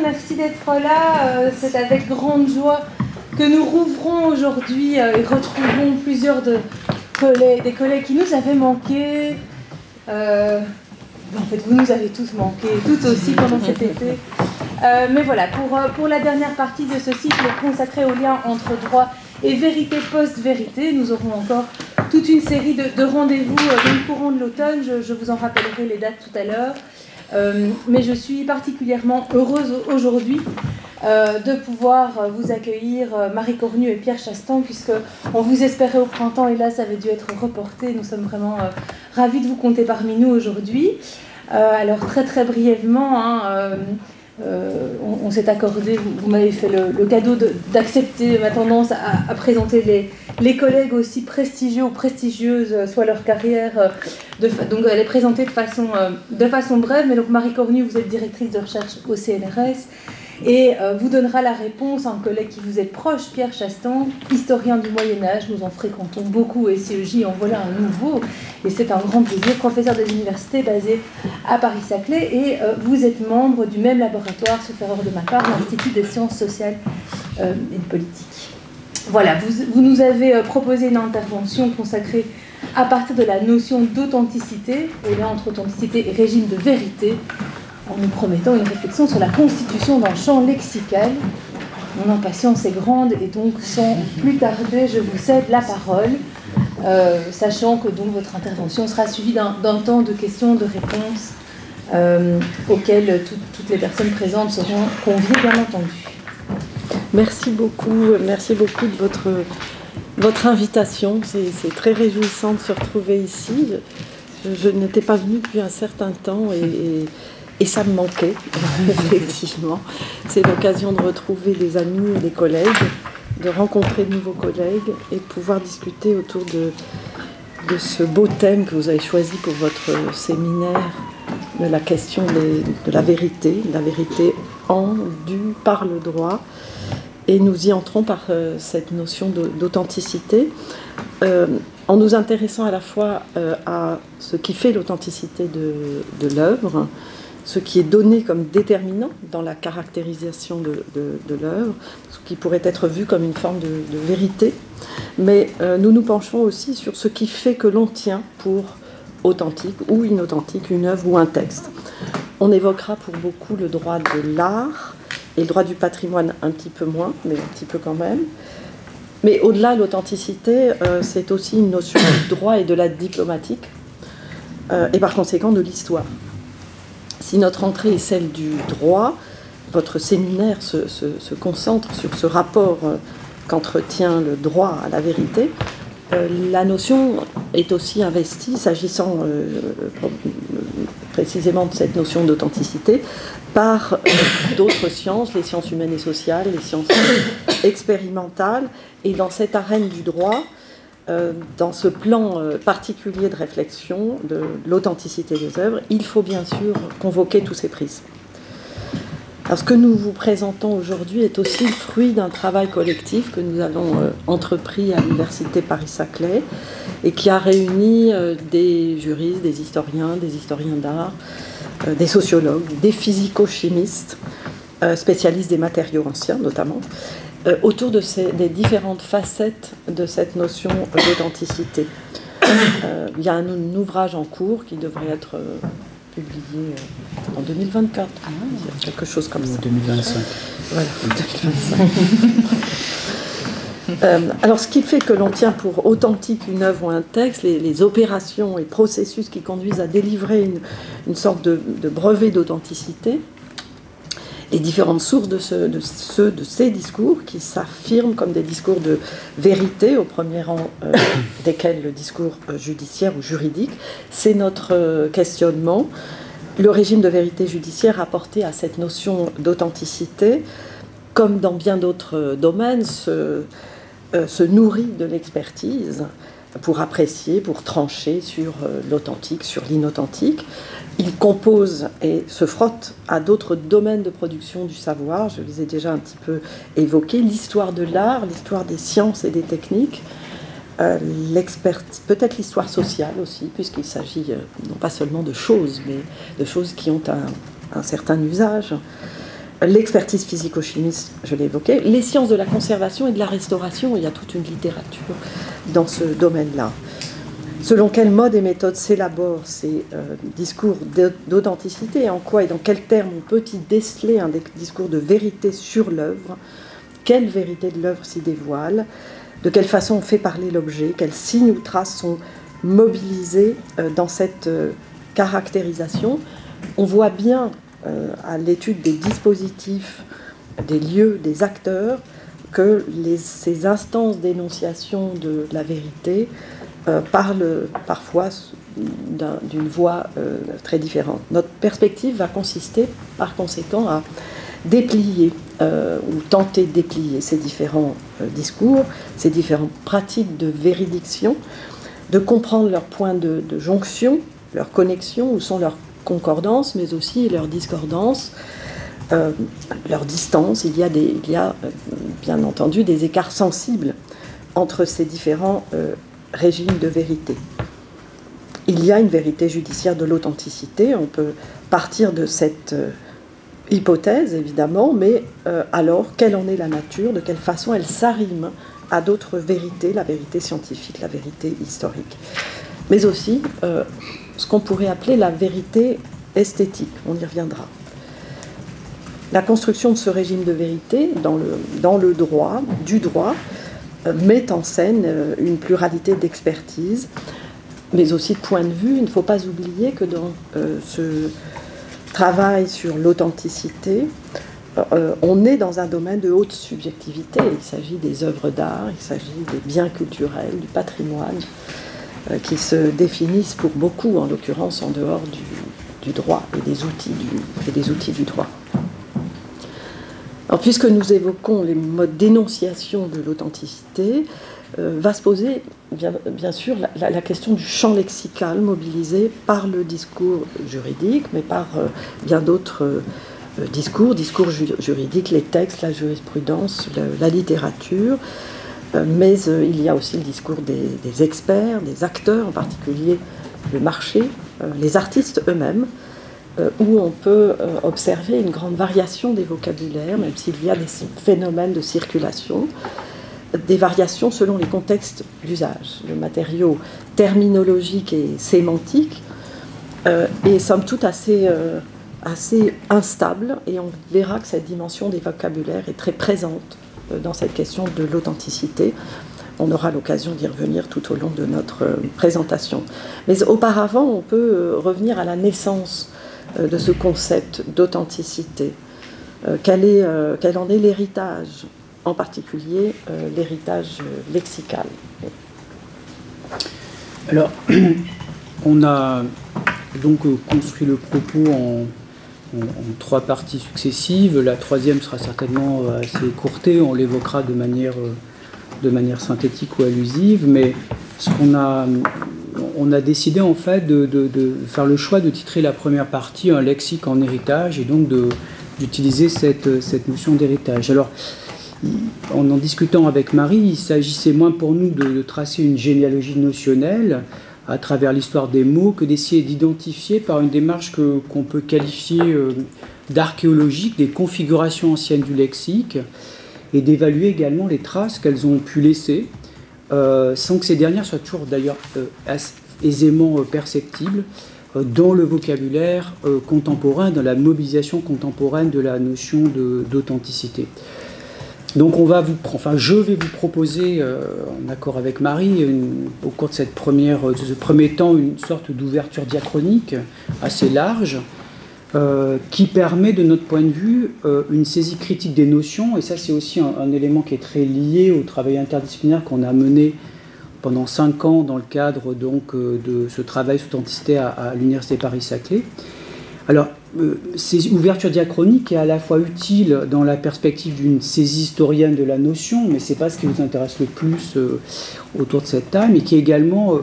merci d'être là. C'est avec grande joie que nous rouvrons aujourd'hui et retrouvons plusieurs des collègues qui nous avaient manqué. En fait, vous nous avez tous manqué, tout aussi pendant cet été. Mais voilà, pour la dernière partie de ce cycle consacré au lien entre droit et vérité post-vérité, nous aurons encore toute une série de rendez-vous dans le courant de l'automne. Je vous en rappellerai les dates tout à l'heure. Mais je suis particulièrement heureuse aujourd'hui de pouvoir vous accueillir, Marie Cornu et Pierre Chastan, puisqu'on vous espérait au printemps et là ça avait dû être reporté. Nous sommes vraiment ravis de vous compter parmi nous aujourd'hui. Alors très très brièvement, on s'est accordé, vous m'avez fait le cadeau d'accepter ma tendance à présenter les collègues aussi prestigieux ou prestigieuses soit leur carrière, donc elle est présentée de façon brève, mais donc Marie Cornu, vous êtes directrice de recherche au CNRS, et vous donnera la réponse un collègue qui vous est proche, Pierre Chastan, historien du Moyen-Âge. Nous en fréquentons beaucoup au SCEJ, en voilà un nouveau, et c'est un grand plaisir, professeur des universités basé à Paris-Saclay, et vous êtes membre du même laboratoire, sauf erreur de ma part, l'Institut des sciences sociales et politiques. Voilà, vous nous avez proposé une intervention consacrée à partir de la notion d'authenticité, au lien entre authenticité et régime de vérité, en nous promettant une réflexion sur la constitution d'un champ lexical. Mon impatience est grande et donc sans plus tarder, je vous cède la parole, sachant que donc votre intervention sera suivie d'un temps de questions, de réponses auxquelles toutes les personnes présentes seront conviées, bien entendu. Merci beaucoup de votre invitation. C'est très réjouissant de se retrouver ici. Je n'étais pas venue depuis un certain temps et ça me manquait, effectivement. C'est l'occasion de retrouver des amis et des collègues, de rencontrer de nouveaux collègues et de pouvoir discuter autour de ce beau thème que vous avez choisi pour votre séminaire, de la question de la vérité en, du, par le droit. Et nous y entrons par cette notion d'authenticité, en nous intéressant à la fois à ce qui fait l'authenticité de l'œuvre, ce qui est donné comme déterminant dans la caractérisation de l'œuvre, ce qui pourrait être vu comme une forme de vérité, mais nous nous penchons aussi sur ce qui fait que l'on tient pour authentique ou inauthentique une œuvre ou un texte. On évoquera pour beaucoup le droit de l'art, et le droit du patrimoine un petit peu moins, mais un petit peu quand même. Mais au-delà de l'authenticité, c'est aussi une notion du droit et de la diplomatique, et par conséquent de l'histoire. Si notre entrée est celle du droit, votre séminaire se concentre sur ce rapport qu'entretient le droit à la vérité. La notion est aussi investie, s'agissant précisément de cette notion d'authenticité, par d'autres sciences, les sciences humaines et sociales, les sciences expérimentales, et dans cette arène du droit, dans ce plan particulier de réflexion de l'authenticité des œuvres, il faut bien sûr convoquer tous ces prismes. Alors, ce que nous vous présentons aujourd'hui est aussi le fruit d'un travail collectif que nous avons entrepris à l'Université Paris-Saclay et qui a réuni des juristes, des historiens d'art, des sociologues, des physico-chimistes, spécialistes des matériaux anciens notamment, autour des différentes facettes de cette notion d'authenticité. Il y a un ouvrage en cours qui devrait être publié en 2024, quelque chose comme ça. 2025. Voilà, 2025. Alors, ce qui fait que l'on tient pour authentique une œuvre ou un texte, les opérations et processus qui conduisent à délivrer une sorte de brevet d'authenticité, les différentes sources de ces discours qui s'affirment comme des discours de vérité, au premier rang desquels le discours judiciaire ou juridique, c'est notre questionnement. Le régime de vérité judiciaire apporté à cette notion d'authenticité, comme dans bien d'autres domaines, se nourrit de l'expertise pour apprécier, pour trancher sur l'authentique, sur l'inauthentique. Il compose et se frotte à d'autres domaines de production du savoir. Je les ai déjà un petit peu évoqués. L'histoire de l'art, l'histoire des sciences et des techniques, peut-être l'histoire sociale aussi, puisqu'il s'agit non pas seulement de choses, mais de choses qui ont un certain usage. l'expertise physico-chimiste, je l'ai évoqué, les sciences de la conservation et de la restauration, il y a toute une littérature dans ce domaine-là. Selon quel mode et méthode s'élaborent ces discours d'authenticité, en quoi et dans quels termes on peut y déceler un discours de vérité sur l'œuvre, quelle vérité de l'œuvre s'y dévoile, de quelle façon on fait parler l'objet, quels signes ou traces sont mobilisés dans cette caractérisation. On voit bien à l'étude des dispositifs, des lieux, des acteurs, que ces instances d'énonciation de la vérité parlent parfois d'une voix très différente. Notre perspective va consister par conséquent à déplier ou tenter de déplier ces différents discours, ces différentes pratiques de véridiction, de comprendre leurs points de jonction, leurs connexions, où sont leurs concordances, mais aussi leurs discordances, leurs distances. Il y a bien entendu des écarts sensibles entre ces différents régimes de vérité. Il y a une vérité judiciaire de l'authenticité, on peut partir de cette hypothèse évidemment, mais alors quelle en est la nature, de quelle façon elle s'arrime à d'autres vérités, la vérité scientifique, la vérité historique, mais aussi ce qu'on pourrait appeler la vérité esthétique, on y reviendra. La construction de ce régime de vérité dans le droit, du droit, met en scène une pluralité d'expertises, mais aussi de points de vue. Il ne faut pas oublier que dans ce travail sur l'authenticité, on est dans un domaine de haute subjectivité. Il s'agit des œuvres d'art, il s'agit des biens culturels, du patrimoine, qui se définissent pour beaucoup, en l'occurrence, en dehors du droit et des outils du droit. Alors, puisque nous évoquons les modes d'énonciation de l'authenticité, va se poser bien sûr la question du champ lexical mobilisé par le discours juridique, mais par bien d'autres discours juridiques, les textes, la jurisprudence, la littérature, mais il y a aussi le discours des experts, des acteurs, en particulier le marché, les artistes eux-mêmes, où on peut observer une grande variation des vocabulaires, même s'il y a des phénomènes de circulation, des variations selon les contextes d'usage. Le matériau terminologique et sémantique est somme toute assez instable, et on verra que cette dimension des vocabulaires est très présente dans cette question de l'authenticité. On aura l'occasion d'y revenir tout au long de notre présentation. Mais auparavant, on peut revenir à la naissance de ce concept d'authenticité. Quel en est l'héritage, en particulier l'héritage lexical? Alors, on a donc construit le propos en 3 parties successives. La troisième sera certainement assez écourtée, on l'évoquera de manière synthétique ou allusive, mais on a décidé en fait de faire le choix de titrer la première partie un lexique en héritage, et donc d'utiliser cette notion d'héritage. Alors, en discutant avec Marie, il s'agissait moins pour nous de tracer une généalogie notionnelle à travers l'histoire des mots que d'essayer d'identifier par une démarche qu'on peut qualifier d'archéologique des configurations anciennes du lexique, et d'évaluer également les traces qu'elles ont pu laisser, sans que ces dernières soient toujours d'ailleurs aisément perceptibles dans le vocabulaire contemporain, dans la mobilisation contemporaine de la notion d'authenticité. Donc je vais vous proposer, en accord avec Marie, au cours de ce premier temps, une sorte d'ouverture diachronique assez large, qui permet, de notre point de vue, une saisie critique des notions, et ça c'est aussi un élément qui est très lié au travail interdisciplinaire qu'on a mené pendant 5 ans dans le cadre donc, de ce travail sur l'authenticité à l'Université Paris-Saclay. Alors, ces ouvertures diachroniques est à la fois utile dans la perspective d'une saisie historienne de la notion, mais ce n'est pas ce qui nous intéresse le plus autour de cette table, mais qui est également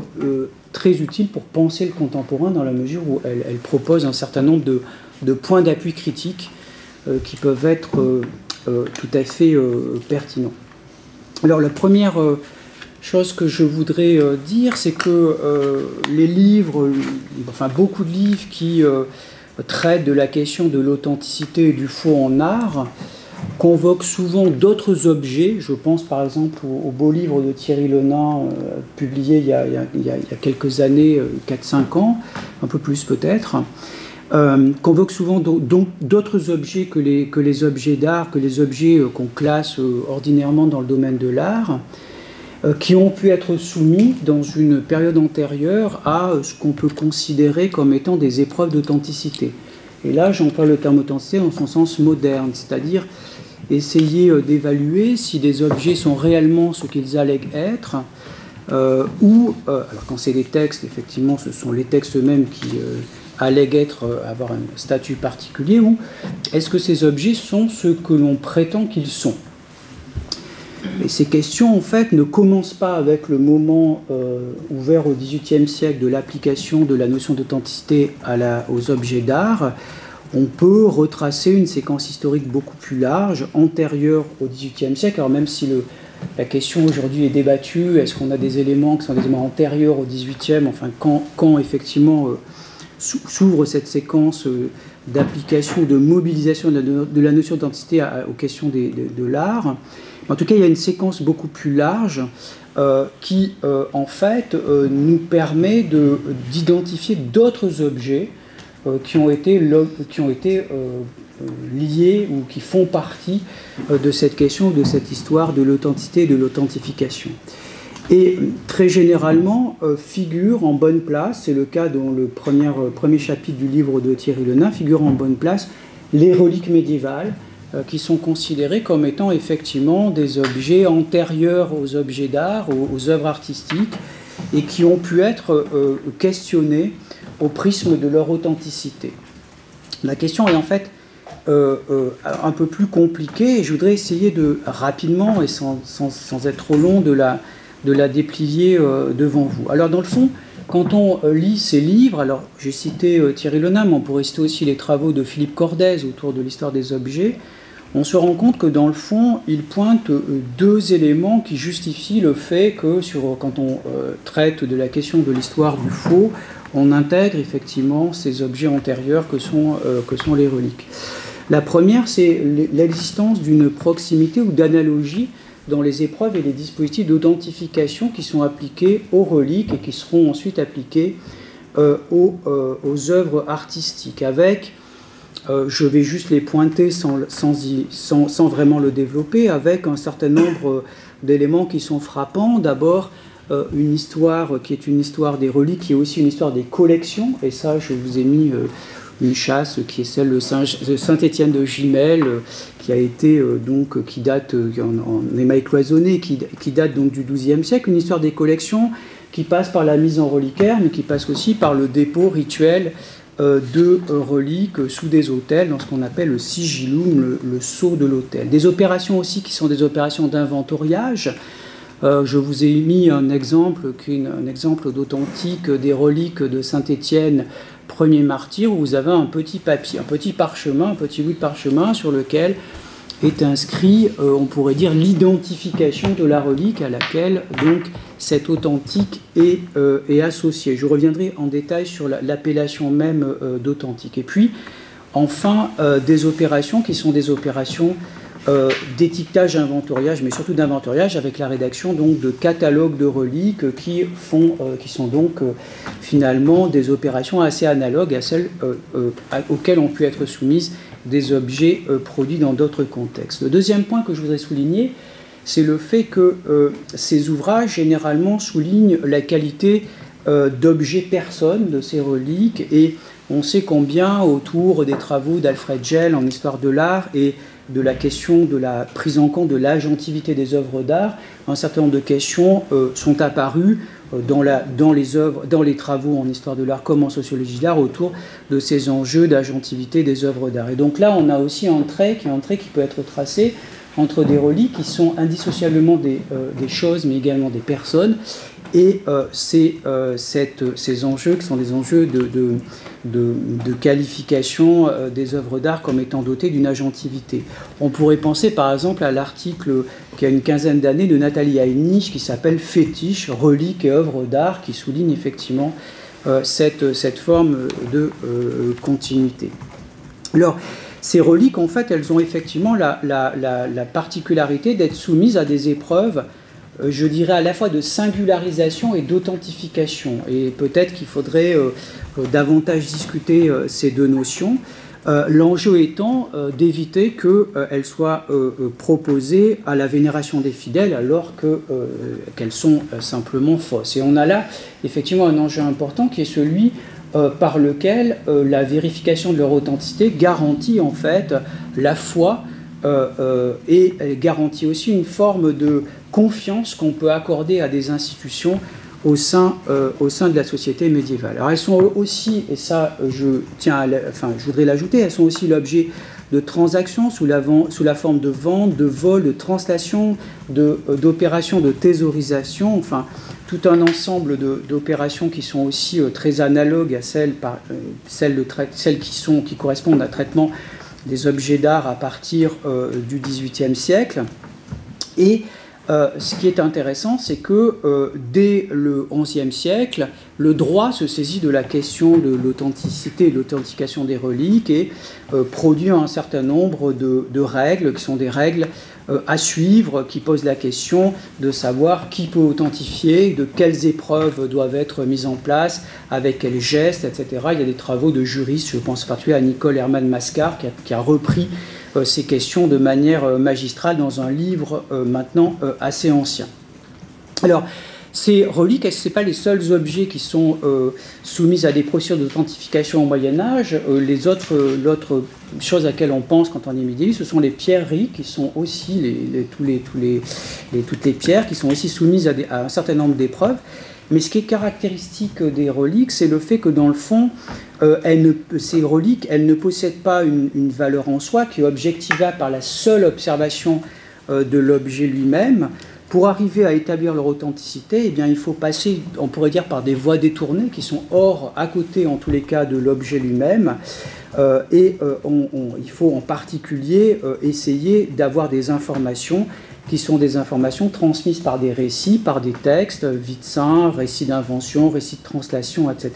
très utile pour penser le contemporain, dans la mesure où elle propose un certain nombre de points d'appui critiques qui peuvent être tout à fait pertinents. Alors, la première chose que je voudrais dire, c'est que les livres, beaucoup de livres qui traite de la question de l'authenticité et du faux en art, convoque souvent d'autres objets. Je pense par exemple au beau livre de Thierry Lenain, publié il y a quelques années, 4-5 ans, un peu plus peut-être, convoque souvent d'autres objets que les objets d'art, que les objets qu'on classe ordinairement dans le domaine de l'art, qui ont pu être soumis dans une période antérieure à ce qu'on peut considérer comme étant des épreuves d'authenticité. Et là, j'emploie le terme authenticité dans son sens moderne, c'est-à-dire essayer d'évaluer si des objets sont réellement ce qu'ils allèguent être, alors quand c'est des textes, effectivement, ce sont les textes eux-mêmes qui allèguent avoir un statut particulier, ou est-ce que ces objets sont ce que l'on prétend qu'ils sont. Et ces questions, en fait, ne commencent pas avec le moment ouvert au XVIIIe siècle de l'application de la notion d'authenticité aux objets d'art. On peut retracer une séquence historique beaucoup plus large, antérieure au XVIIIe siècle. Alors même si la question aujourd'hui est débattue, est-ce qu'on a des éléments qui sont des éléments antérieurs au XVIIIe, enfin quand effectivement s'ouvre cette séquence d'application, de mobilisation de la notion d'authenticité aux questions de l'art. En tout cas, il y a une séquence beaucoup plus large qui, en fait, nous permet d'identifier d'autres objets qui ont été liés ou qui font partie de cette question, de cette histoire de l'authenticité et de l'authentification. Et très généralement, figure en bonne place, c'est le cas dans le premier chapitre du livre de Thierry Lenain, figure en bonne place les reliques médiévales, qui sont considérés comme étant effectivement des objets antérieurs aux objets d'art, aux œuvres artistiques, et qui ont pu être questionnés au prisme de leur authenticité. La question est en fait un peu plus compliquée, et je voudrais essayer de rapidement, et sans être trop long, de la déplier devant vous. Alors dans le fond, quand on lit ces livres, alors j'ai cité Thierry Lenain, mais on pourrait citer aussi les travaux de Philippe Cordez autour de l'histoire des objets, on se rend compte que dans le fond, il pointe deux éléments qui justifient le fait que quand on traite de la question de l'histoire du faux, on intègre effectivement ces objets antérieurs que sont les reliques. La première, c'est l'existence d'une proximité ou d'analogie dans les épreuves et les dispositifs d'authentification qui sont appliqués aux reliques et qui seront ensuite appliqués aux œuvres artistiques, avec, je vais juste les pointer sans vraiment le développer, avec un certain nombre d'éléments qui sont frappants. D'abord, une histoire qui est une histoire des reliques, qui est aussi une histoire des collections, et ça, je vous ai mis une chasse qui est celle de Saint-Étienne de Gimel, qui a été qui date en émail cloisonné, qui date donc du XIIe siècle, une histoire des collections qui passe par la mise en reliquaire, mais qui passe aussi par le dépôt rituel de reliques sous des autels, dans ce qu'on appelle le sigillum, le sceau de l'autel. Des opérations aussi qui sont des opérations d'inventoriage. Je vous ai mis un exemple d'authentique des reliques de Saint-Étienne, premier martyr, où vous avez un petit papier, un petit parchemin, un petit bout de parchemin sur lequel est inscrit, on pourrait dire, l'identification de la relique à laquelle donc cet authentique est associé. Je reviendrai en détail sur l'appellation même d'authentique. Et puis, enfin, des opérations qui sont des opérations d'étiquetage, inventoriage, mais surtout d'inventoriage, avec la rédaction donc de catalogues de reliques qui sont donc finalement des opérations assez analogues à celles auxquelles ont pu être soumises des objets produits dans d'autres contextes. Le deuxième point que je voudrais souligner, c'est le fait que ces ouvrages généralement soulignent la qualité d'objets personnes de ces reliques, et on sait combien autour des travaux d'Alfred Gell en histoire de l'art et de la question de la prise en compte de l'agentivité des œuvres d'art, un certain nombre de questions sont apparues dans les travaux en histoire de l'art comme en sociologie de l'art autour de ces enjeux d'agentivité des œuvres d'art. Et donc là, on a aussi un trait qui peut être tracé entre des reliques qui sont indissociablement des choses, mais également des personnes, et ces enjeux qui sont des enjeux de qualification des œuvres d'art comme étant dotées d'une agentivité. On pourrait penser par exemple à l'article qui a une quinzaine d'années de Nathalie Heinrich qui s'appelle « Fétiche, reliques et œuvres d'art », qui souligne effectivement cette forme de continuité. Alors, ces reliques, en fait, elles ont effectivement la particularité d'être soumises à des épreuves, je dirais, à la fois de singularisation et d'authentification. Et peut-être qu'il faudrait davantage discuter ces deux notions. L'enjeu étant d'éviter qu'elles soient proposées à la vénération des fidèles alors qu'elles sont simplement fausses. Et on a là effectivement un enjeu important qui est celui par lequel la vérification de leur authenticité garantit en fait la foi et garantit aussi une forme de confiance qu'on peut accorder à des institutions au sein de la société médiévale. Alors elles sont aussi, et ça je voudrais l'ajouter, elles sont aussi l'objet de transactions sous la forme de vente, de vol, de translation, d'opérations de thésaurisation, enfin tout un ensemble d'opérations qui sont aussi très analogues à celles qui correspondent à traitement des objets d'art à partir du XVIIIe siècle. Et ce qui est intéressant, c'est que dès le XIe siècle, le droit se saisit de la question de l'authenticité et de l'authentification des reliques et produit un certain nombre de règles, qui sont des règles à suivre, qui posent la question de savoir qui peut authentifier, de quelles épreuves doivent être mises en place, avec quels gestes, etc. Il y a des travaux de juristes, je pense en particulier à Nicole Herman Mascar, qui a repris ces questions de manière magistrale dans un livre maintenant assez ancien. Alors, ces reliques, ce n'est pas les seuls objets qui sont soumis à des procédures d'authentification au Moyen-Âge. L'autre chose à laquelle on pense quand on est médiéviste, ce sont les pierreries, qui sont aussi toutes les pierres qui sont aussi soumises à un certain nombre d'épreuves. Mais ce qui est caractéristique des reliques, c'est le fait que dans le fond, ces reliques, elles ne possèdent pas une valeur en soi qui est objectivable par la seule observation de l'objet lui-même. Pour arriver à établir leur authenticité, eh bien, il faut passer, on pourrait dire, par des voies détournées qui sont à côté en tous les cas de l'objet lui-même. Il faut en particulier essayer d'avoir des informations qui sont des informations transmises par des récits, par des textes, vie de saint, récits d'invention, récits de translation, etc.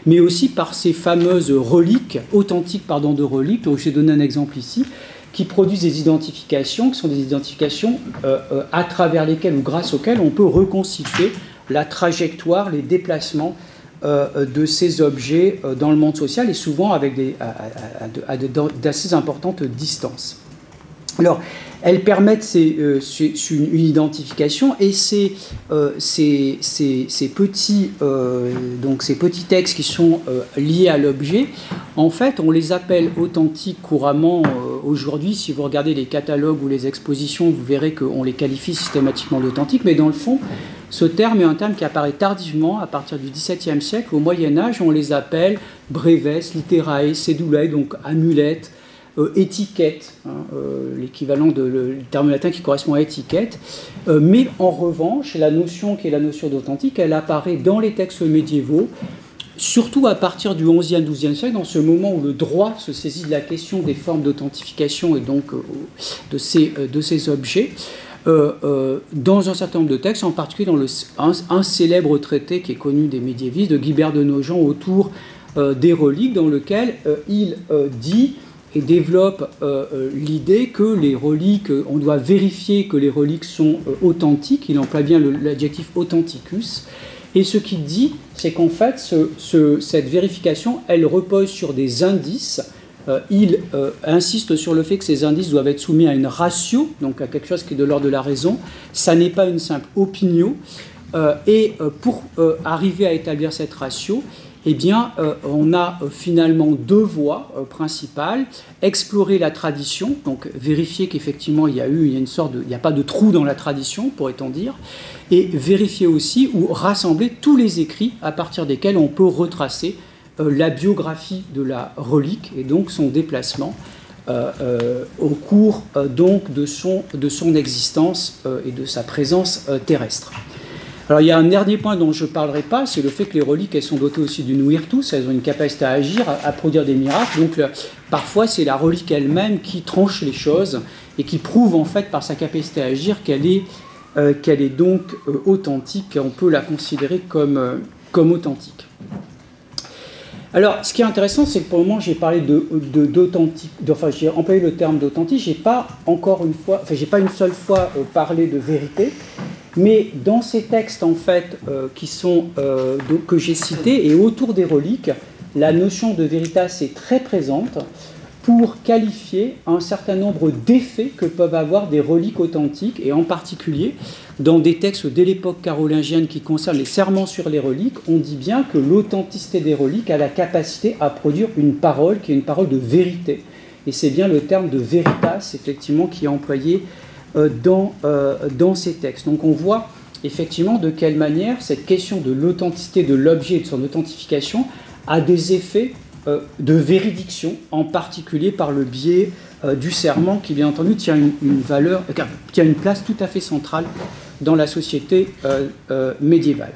Mais aussi par ces fameuses reliques, authentiques de reliques, dont j'ai donné un exemple ici, qui produisent des identifications, qui sont des identifications à travers lesquelles ou grâce auxquelles on peut reconstituer la trajectoire, les déplacements de ces objets dans le monde social, et souvent avec d'assez importantes distances. Alors, elles permettent une identification, et ces petits textes qui sont liés à l'objet, en fait, on les appelle authentiques couramment aujourd'hui. Si vous regardez les catalogues ou les expositions, vous verrez qu'on les qualifie systématiquement d'authentiques, mais dans le fond, ce terme est un terme qui apparaît tardivement, à partir du XVIIe siècle. Au Moyen-Âge, on les appelle breves, litterae, cedulae, donc amulettes, étiquette, l'équivalent du terme latin qui correspond à étiquette, mais en revanche, la notion qui est la notion d'authentique, elle apparaît dans les textes médiévaux, surtout à partir du XIe, XIIe siècle, dans ce moment où le droit se saisit de la question des formes d'authentification et donc de ces objets, dans un certain nombre de textes, en particulier dans un célèbre traité qui est connu des médiévistes, de Guibert de Nogent, autour des reliques, dans lequel il dit et développe l'idée que les reliques, on doit vérifier que les reliques sont authentiques. Il emploie bien l'adjectif authenticus. Et ce qu'il dit, c'est qu'en fait, cette vérification, elle repose sur des indices. Il insiste sur le fait que ces indices doivent être soumis à une ratio, donc à quelque chose qui est de l'ordre de la raison. Ça n'est pas une simple opinion. Pour arriver à établir cette ratio, eh bien, on a finalement deux voies principales. Explorer la tradition, donc vérifier qu'effectivement il y a pas de trou dans la tradition, pourrait-on dire, et vérifier aussi ou rassembler tous les écrits à partir desquels on peut retracer la biographie de la relique et donc son déplacement au cours donc de son existence et de sa présence terrestre. Alors il y a un dernier point dont je ne parlerai pas, c'est le fait que les reliques, elles sont dotées aussi d'une virtus, elles ont une capacité à agir, à produire des miracles. Donc parfois c'est la relique elle-même qui tranche les choses et qui prouve en fait par sa capacité à agir qu'elle est donc authentique. On peut la considérer comme comme authentique. Alors, ce qui est intéressant, c'est que pour le moment, j'ai parlé d'authentique, enfin, j'ai employé le terme d'authentique, j'ai pas une seule fois parlé de vérité, mais dans ces textes, en fait, que j'ai cités, et autour des reliques, la notion de veritas est très présente pour qualifier un certain nombre d'effets que peuvent avoir des reliques authentiques, et en particulier, dans des textes dès l'époque carolingienne qui concernent les serments sur les reliques, on dit bien que l'authenticité des reliques a la capacité à produire une parole qui est une parole de vérité. Et c'est bien le terme de veritas, effectivement, qui est employé dans ces textes. Donc on voit effectivement de quelle manière cette question de l'authenticité de l'objet et de son authentification a des effets de véridiction, en particulier par le biais du serment qui, bien entendu, tient une place tout à fait centrale dans la société médiévale.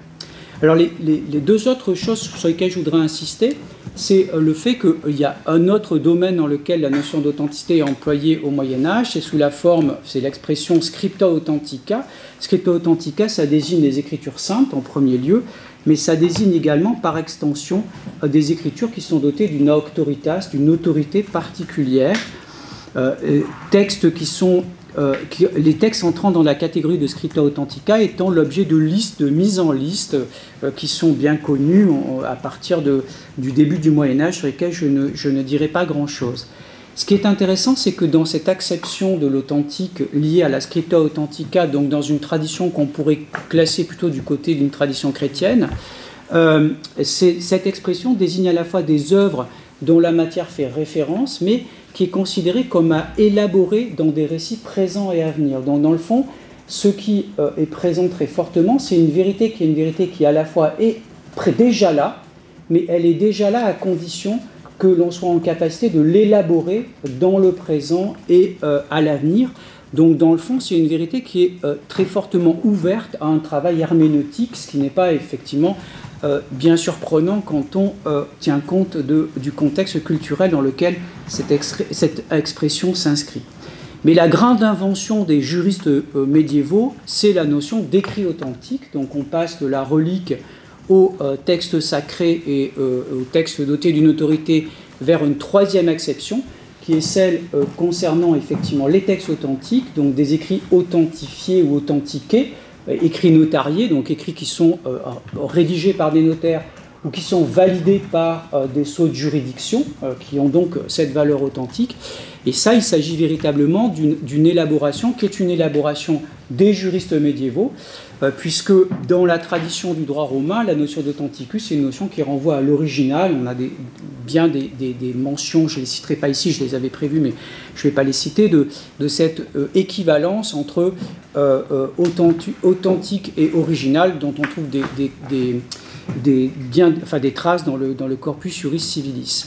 Alors les deux autres choses sur lesquelles je voudrais insister, c'est le fait qu'il y a un autre domaine dans lequel la notion d'authenticité est employée au Moyen-Âge, c'est sous la forme, c'est l'expression scripta authentica. Scripta authentica, ça désigne les écritures saintes en premier lieu, mais ça désigne également par extension des écritures qui sont dotées d'une auctoritas, d'une autorité particulière, textes qui sont les textes entrant dans la catégorie de scripta authentica étant l'objet de listes, de mises en liste qui sont bien connues à partir du début du Moyen-Âge, sur lesquelles je ne dirai pas grand-chose. Ce qui est intéressant, c'est que dans cette acception de l'authentique liée à la scripta authentica, donc dans une tradition qu'on pourrait classer plutôt du côté d'une tradition chrétienne, cette expression désigne à la fois des œuvres dont la matière fait référence, mais qui est considéré comme à élaborer dans des récits présents et à venir. Donc, dans le fond, ce qui est présent très fortement, c'est une vérité qui à la fois est déjà là, mais elle est déjà là à condition que l'on soit en capacité de l'élaborer dans le présent et à l'avenir. Donc, dans le fond, c'est une vérité qui est très fortement ouverte à un travail herméneutique, ce qui n'est pas effectivement bien surprenant quand on tient compte du contexte culturel dans lequel cette expression s'inscrit. Mais la grande invention des juristes médiévaux, c'est la notion d'écrit authentique. Donc on passe de la relique au texte sacré et au texte doté d'une autorité vers une troisième acception, qui est celle concernant effectivement les textes authentiques, donc des écrits authentifiés ou authentiqués, écrits notariés, donc écrits qui sont rédigés par des notaires ou qui sont validés par des sceaux de juridiction, qui ont donc cette valeur authentique. Et ça, il s'agit véritablement d'une élaboration qui est une élaboration des juristes médiévaux, puisque dans la tradition du droit romain, la notion d'authenticus, c'est une notion qui renvoie à l'original. On a bien des mentions, je ne les citerai pas ici, je les avais prévues, mais je ne vais pas les citer, de cette équivalence entre authentique et original, dont on trouve des traces dans le corpus juris civilis.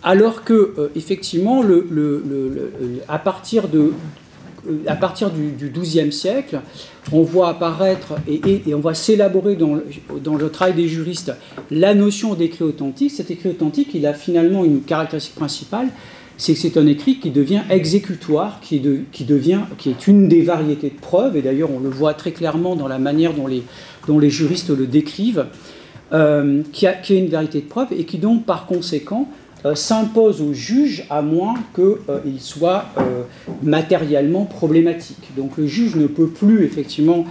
Alors que, effectivement, à partir du XIIe siècle, on voit apparaître et on voit s'élaborer dans le travail des juristes la notion d'écrit authentique. Cet écrit authentique, il a finalement une caractéristique principale, c'est que c'est un écrit qui devient exécutoire, qui est une des variétés de preuves, et d'ailleurs on le voit très clairement dans la manière dont les juristes le décrivent, qui est une variété de preuves et qui donc par conséquent s'impose au juge à moins qu'il soit matériellement problématique. Donc le juge ne peut plus effectivement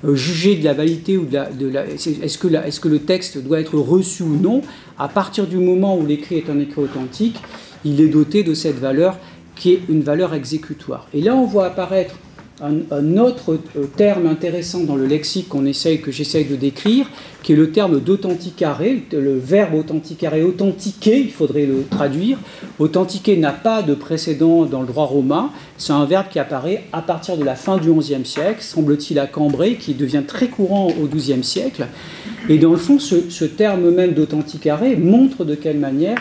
juger de la validité ou est-ce que le texte doit être reçu ou non. À partir du moment où l'écrit est un écrit authentique, il est doté de cette valeur qui est une valeur exécutoire. Et là on voit apparaître un autre terme intéressant dans le lexique que j'essaye de décrire, qui est le terme d'authenticare, le verbe authenticare, authentiquer, il faudrait le traduire. Authentiquer n'a pas de précédent dans le droit romain, c'est un verbe qui apparaît à partir de la fin du XIe siècle, semble-t-il à Cambrai, qui devient très courant au XIIe siècle. Et dans le fond, ce terme même d'authenticare montre de quelle manière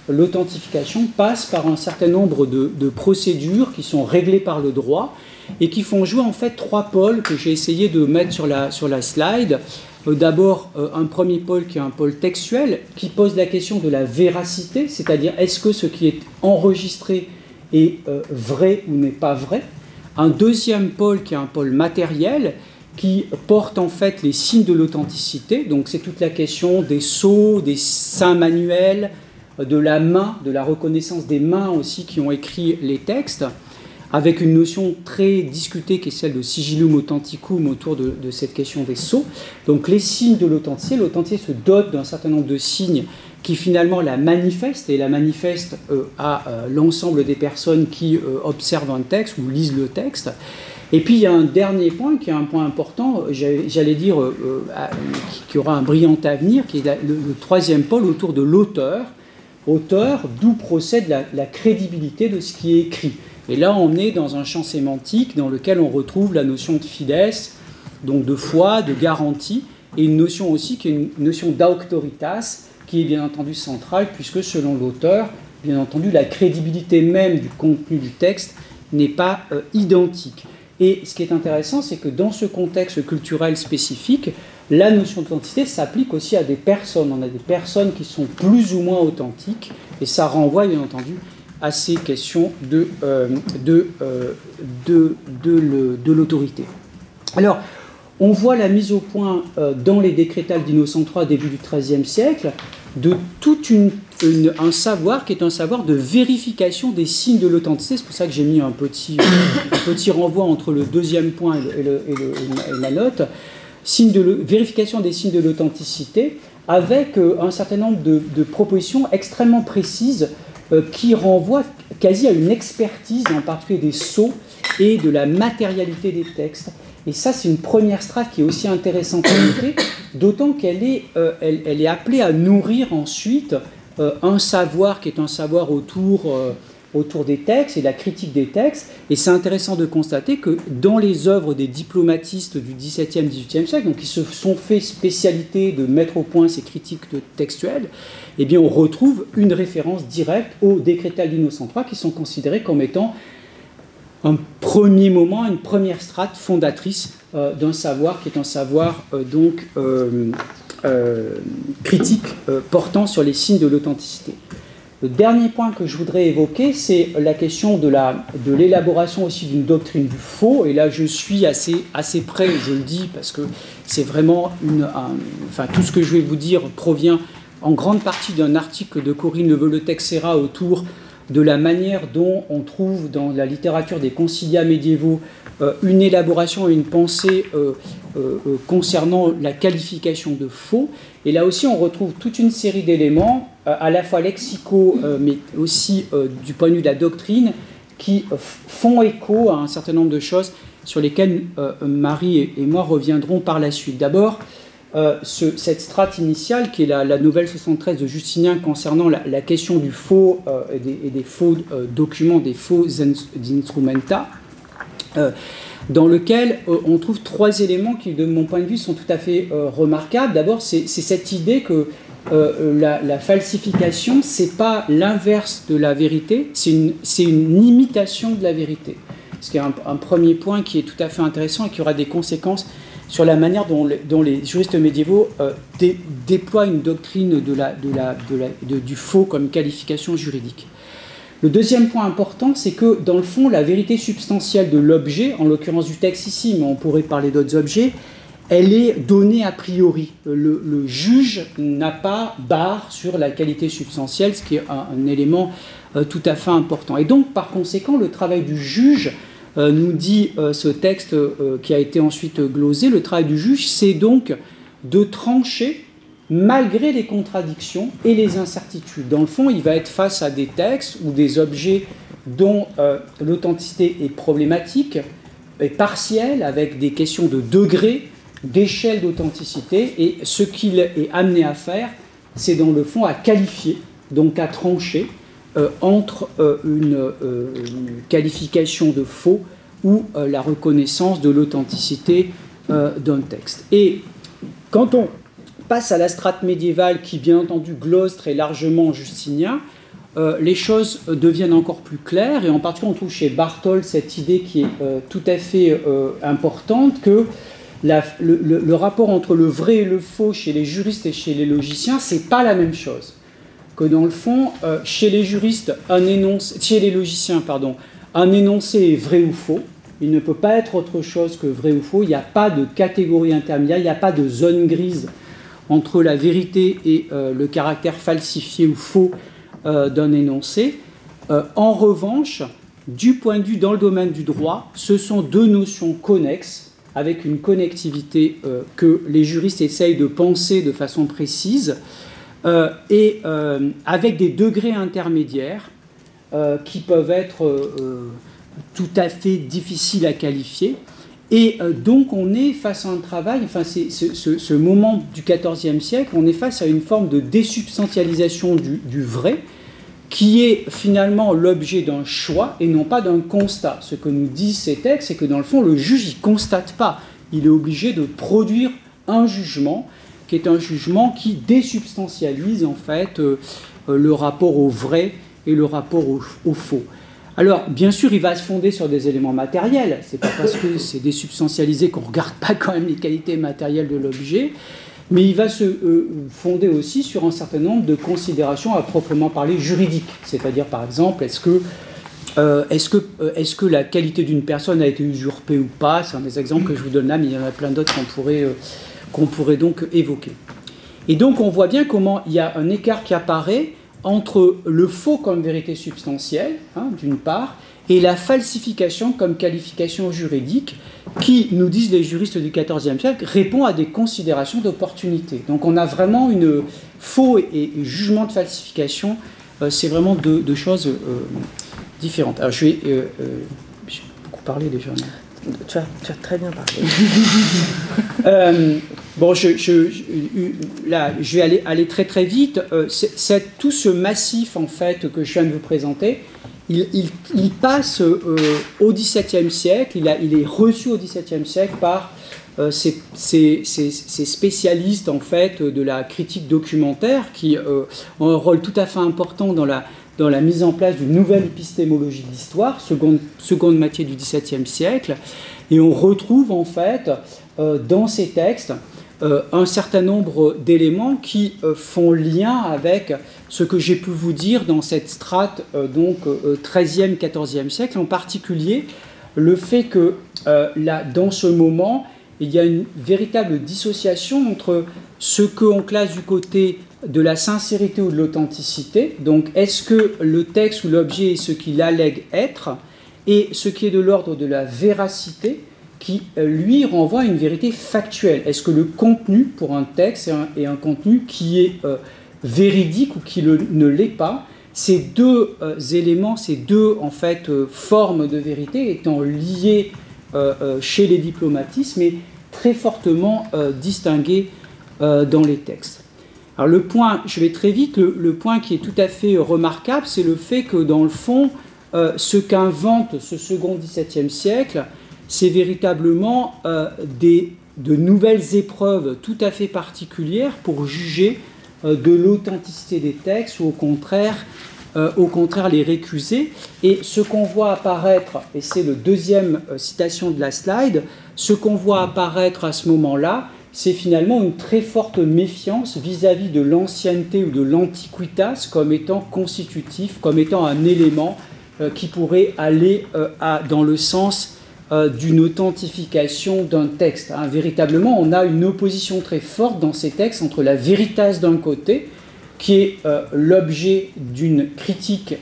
l'authentification passe par un certain nombre de procédures qui sont réglées par le droit, et qui font jouer en fait trois pôles que j'ai essayé de mettre sur la slide. D'abord, un premier pôle qui est un pôle textuel, qui pose la question de la véracité, c'est-à-dire est-ce que ce qui est enregistré est vrai ou n'est pas vrai. Un deuxième pôle qui est un pôle matériel, qui porte en fait les signes de l'authenticité. Donc c'est toute la question des sceaux, des saints manuels, de la main, de la reconnaissance des mains aussi qui ont écrit les textes, avec une notion très discutée qui est celle de sigillum authenticum autour de cette question des sceaux. Donc les signes de l'authenticité se dote d'un certain nombre de signes qui finalement la manifestent, et la manifestent à l'ensemble des personnes qui observent un texte ou lisent le texte. Et puis il y a un dernier point qui est un point important, j'allais dire, qui aura un brillant avenir, qui est le troisième pôle autour de l'auteur, d'où procède la crédibilité de ce qui est écrit. Et là, on est dans un champ sémantique dans lequel on retrouve la notion de fides, donc de foi, de garantie, et une notion aussi qui est une notion d'auctoritas, qui est bien entendu centrale, puisque selon l'auteur, bien entendu, la crédibilité même du contenu du texte n'est pas identique. Et ce qui est intéressant, c'est que dans ce contexte culturel spécifique, la notion d'authenticité s'applique aussi à des personnes. On a des personnes qui sont plus ou moins authentiques, et ça renvoie bien entendu à ces questions de l'autorité. Alors, on voit la mise au point dans les décrétales d'Innocent III, début du XIIIe siècle, de tout un savoir qui est un savoir de vérification des signes de l'authenticité. C'est pour ça que j'ai mis un petit renvoi entre le deuxième point et la note. Vérification des signes de l'authenticité, avec un certain nombre de propositions extrêmement précises qui renvoient quasi à une expertise, en particulier des sceaux et de la matérialité des textes. Et ça, c'est une première strate qui est aussi intéressante à noter, d'autant qu'elle est appelée à nourrir ensuite un savoir qui est un savoir autour des textes et la critique des textes. Et c'est intéressant de constater que dans les œuvres des diplomatistes du XVIIe, XVIIIe siècle, donc qui se sont fait spécialité de mettre au point ces critiques textuelles, eh bien on retrouve une référence directe aux décrétales d'Innocent III qui sont considérées comme étant un premier moment, une première strate fondatrice d'un savoir qui est un savoir critique portant sur les signes de l'authenticité. Le dernier point que je voudrais évoquer, c'est la question de l'élaboration aussi d'une doctrine du faux. Et là, je suis assez près, je le dis, parce que c'est vraiment tout ce que je vais vous dire provient en grande partie d'un article de Corinne Leveux-Le-Texera autour de la manière dont on trouve dans la littérature des concilia médiévaux une élaboration et une pensée concernant la qualification de faux. Et là aussi, on retrouve toute une série d'éléments, à la fois lexicaux, mais aussi du point de vue de la doctrine, qui font écho à un certain nombre de choses sur lesquelles Marie et moi reviendrons par la suite. D'abord, cette strate initiale, qui est la nouvelle 73 de Justinien concernant la question du faux et des faux documents, des faux instrumenta, dans lequel on trouve trois éléments qui, de mon point de vue, sont tout à fait remarquables. D'abord, c'est cette idée que la falsification, c'est pas l'inverse de la vérité, c'est une imitation de la vérité. Ce qui est un premier point qui est tout à fait intéressant et qui aura des conséquences sur la manière dont les juristes médiévaux déploient une doctrine du faux comme qualification juridique. Le deuxième point important, c'est que, dans le fond, la vérité substantielle de l'objet, en l'occurrence du texte ici, mais on pourrait parler d'autres objets, elle est donnée a priori. Le juge n'a pas barre sur la qualité substantielle, ce qui est un élément tout à fait important. Et donc, par conséquent, le travail du juge, nous dit ce texte qui a été ensuite glosé, le travail du juge, c'est donc de trancher malgré les contradictions et les incertitudes. Dans le fond, il va être face à des textes ou des objets dont l'authenticité est problématique, est partielle, avec des questions de degré, d'échelle d'authenticité, et ce qu'il est amené à faire, c'est dans le fond à qualifier, donc à trancher entre une qualification de faux ou la reconnaissance de l'authenticité d'un texte. Et quand on passe à la strate médiévale qui, bien entendu, glose très largement Justinien, les choses deviennent encore plus claires, et en particulier on trouve chez Barthold cette idée qui est tout à fait importante, que le rapport entre le vrai et le faux chez les juristes et chez les logiciens, c'est pas la même chose. Que dans le fond, chez les juristes, chez les logiciens, un énoncé est vrai ou faux, il ne peut pas être autre chose que vrai ou faux, il n'y a pas de catégorie intermédiaire, il n'y a pas de zone grise entre la vérité et le caractère falsifié ou faux d'un énoncé. En revanche, du point de vue dans le domaine du droit, ce sont deux notions connexes, avec une connectivité que les juristes essayent de penser de façon précise, et avec des degrés intermédiaires qui peuvent être tout à fait difficiles à qualifier. Et donc on est face à un travail, enfin ce moment du XIVe siècle, on est face à une forme de désubstantialisation du vrai, qui est finalement l'objet d'un choix et non pas d'un constat. Ce que nous disent ces textes, c'est que dans le fond, le juge, il ne constate pas. Il est obligé de produire un jugement, qui est un jugement qui désubstantialise en fait le rapport au vrai et le rapport au faux. Alors, bien sûr, il va se fonder sur des éléments matériels. C'est pas parce que c'est désubstantialisé qu'on ne regarde pas quand même les qualités matérielles de l'objet, mais il va se fonder aussi sur un certain nombre de considérations à proprement parler juridiques. C'est-à-dire, par exemple, est-ce que la qualité d'une personne a été usurpée ou pas? C'est un des exemples que je vous donne là, mais il y en a plein d'autres qu'on pourrait donc évoquer. Et donc, on voit bien comment il y a un écart qui apparaît entre le faux comme vérité substantielle, d'une part, et la falsification comme qualification juridique, qui, nous disent les juristes du XIVe siècle, répond à des considérations d'opportunité. Donc on a vraiment une faux et jugement de falsification, c'est vraiment deux choses différentes. Alors j'ai beaucoup parlé déjà. Tu as très bien parlé. Bon, là, je vais aller très très vite. Tout ce massif en fait que je viens de vous présenter, il passe au XVIIe siècle. Il est reçu au XVIIe siècle par ces spécialistes en fait de la critique documentaire qui ont un rôle tout à fait important dans la mise en place d'une nouvelle épistémologie de l'histoire, seconde moitié du XVIIe siècle, et on retrouve en fait dans ces textes un certain nombre d'éléments qui font lien avec ce que j'ai pu vous dire dans cette strate donc 13e, 14e siècle, en particulier le fait que là, dans ce moment, il y a une véritable dissociation entre ce qu'on classe du côté de la sincérité ou de l'authenticité, donc est-ce que le texte ou l'objet est ce qu'il allègue être, et ce qui est de l'ordre de la véracité, qui lui renvoie à une vérité factuelle. Est-ce que le contenu pour un texte est un contenu qui est véridique ou qui ne l'est pas? Ces deux éléments, ces deux en fait formes de vérité étant liées chez les diplomatistes, mais très fortement distinguées dans les textes. Alors le point, je vais très vite, le point qui est tout à fait remarquable, c'est le fait que dans le fond, ce qu'invente ce second XVIIe siècle, c'est véritablement de nouvelles épreuves tout à fait particulières pour juger de l'authenticité des textes ou au contraire les récuser. Et ce qu'on voit apparaître, et c'est le deuxième citation de la slide, ce qu'on voit apparaître à ce moment-là, c'est finalement une très forte méfiance vis-à-vis de l'ancienneté ou de l'antiquitas comme étant constitutif, comme étant un élément qui pourrait aller dans le sens d'une authentification d'un texte. Véritablement, on a une opposition très forte dans ces textes entre la veritas d'un côté, qui est l'objet d'une critique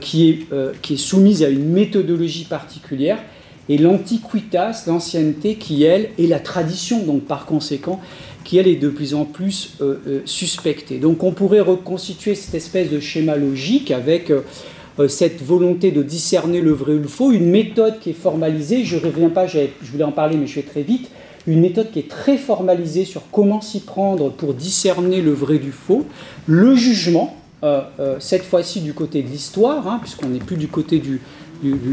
qui est soumise à une méthodologie particulière, et l'antiquitas, l'ancienneté, qui, elle, est la tradition, donc par conséquent, qui, elle, est de plus en plus suspectée. Donc on pourrait reconstituer cette espèce de schéma logique avec cette volonté de discerner le vrai ou le faux, une méthode qui est formalisée, je ne reviens pas, je voulais en parler, mais je vais très vite, une méthode qui est très formalisée sur comment s'y prendre pour discerner le vrai du faux, le jugement, cette fois-ci du côté de l'histoire, puisqu'on n'est plus du côté du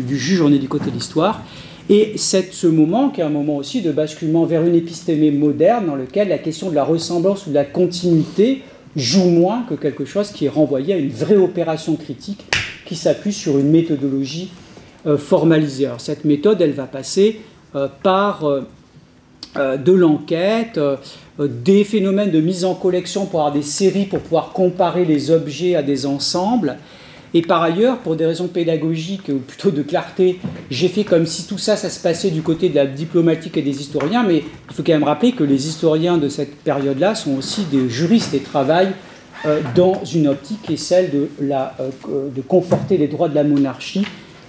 juge, on est du côté de l'histoire, et ce moment qui est un moment aussi de basculement vers une épistémée moderne dans lequel la question de la ressemblance ou de la continuité joue moins que quelque chose qui est renvoyé à une vraie opération critique qui s'appuie sur une méthodologie formalisée. Alors cette méthode, elle va passer par de l'enquête, des phénomènes de mise en collection pour avoir des séries, pour pouvoir comparer les objets à des ensembles, Et par ailleurs, pour des raisons pédagogiques ou plutôt de clarté, j'ai fait comme si tout ça, ça se passait du côté de la diplomatique et des historiens, mais il faut quand même rappeler que les historiens de cette période-là sont aussi des juristes et travaillent dans une optique qui est celle de conforter les droits de la monarchie.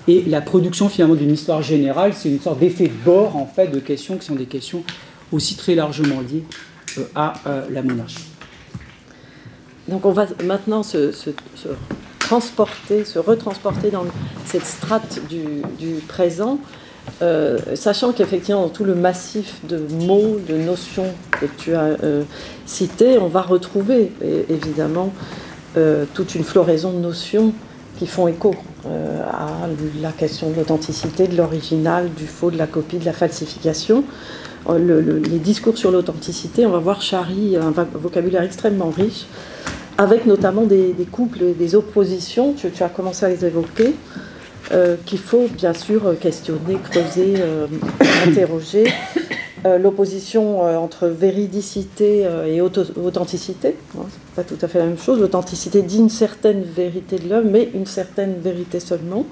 Et la production finalement d'une histoire générale, c'est une sorte d'effet de bord en fait de questions qui sont des questions aussi très largement liées à la monarchie. Donc on va maintenant se retransporter dans cette strate du présent, sachant qu'effectivement dans tout le massif de mots, de notions que tu as cité, on va retrouver évidemment toute une floraison de notions qui font écho à la question de l'authenticité, de l'original, du faux, de la copie, de la falsification. Les discours sur l'authenticité, on va voir charrie un vocabulaire extrêmement riche, avec notamment des couples, des oppositions, tu as commencé à les évoquer, qu'il faut bien sûr questionner, creuser, interroger. L'opposition entre véridicité et authenticité, c'est pas tout à fait la même chose. L'authenticité dit une certaine vérité de l'homme, mais une certaine vérité seulement.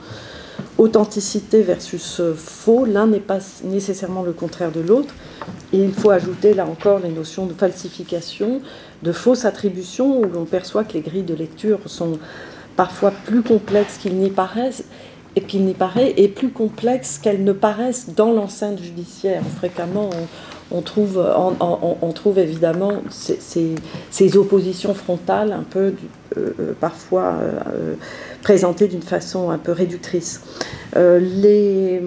Authenticité versus faux, l'un n'est pas nécessairement le contraire de l'autre. Et il faut ajouter là encore les notions de falsification, de fausse attribution, où l'on perçoit que les grilles de lecture sont parfois plus complexes qu'il n'y paraît, et plus complexes qu'elles ne paraissent dans l'enceinte judiciaire. Fréquemment, on trouve évidemment ces oppositions frontales un peu parfois présentées d'une façon un peu réductrice. Les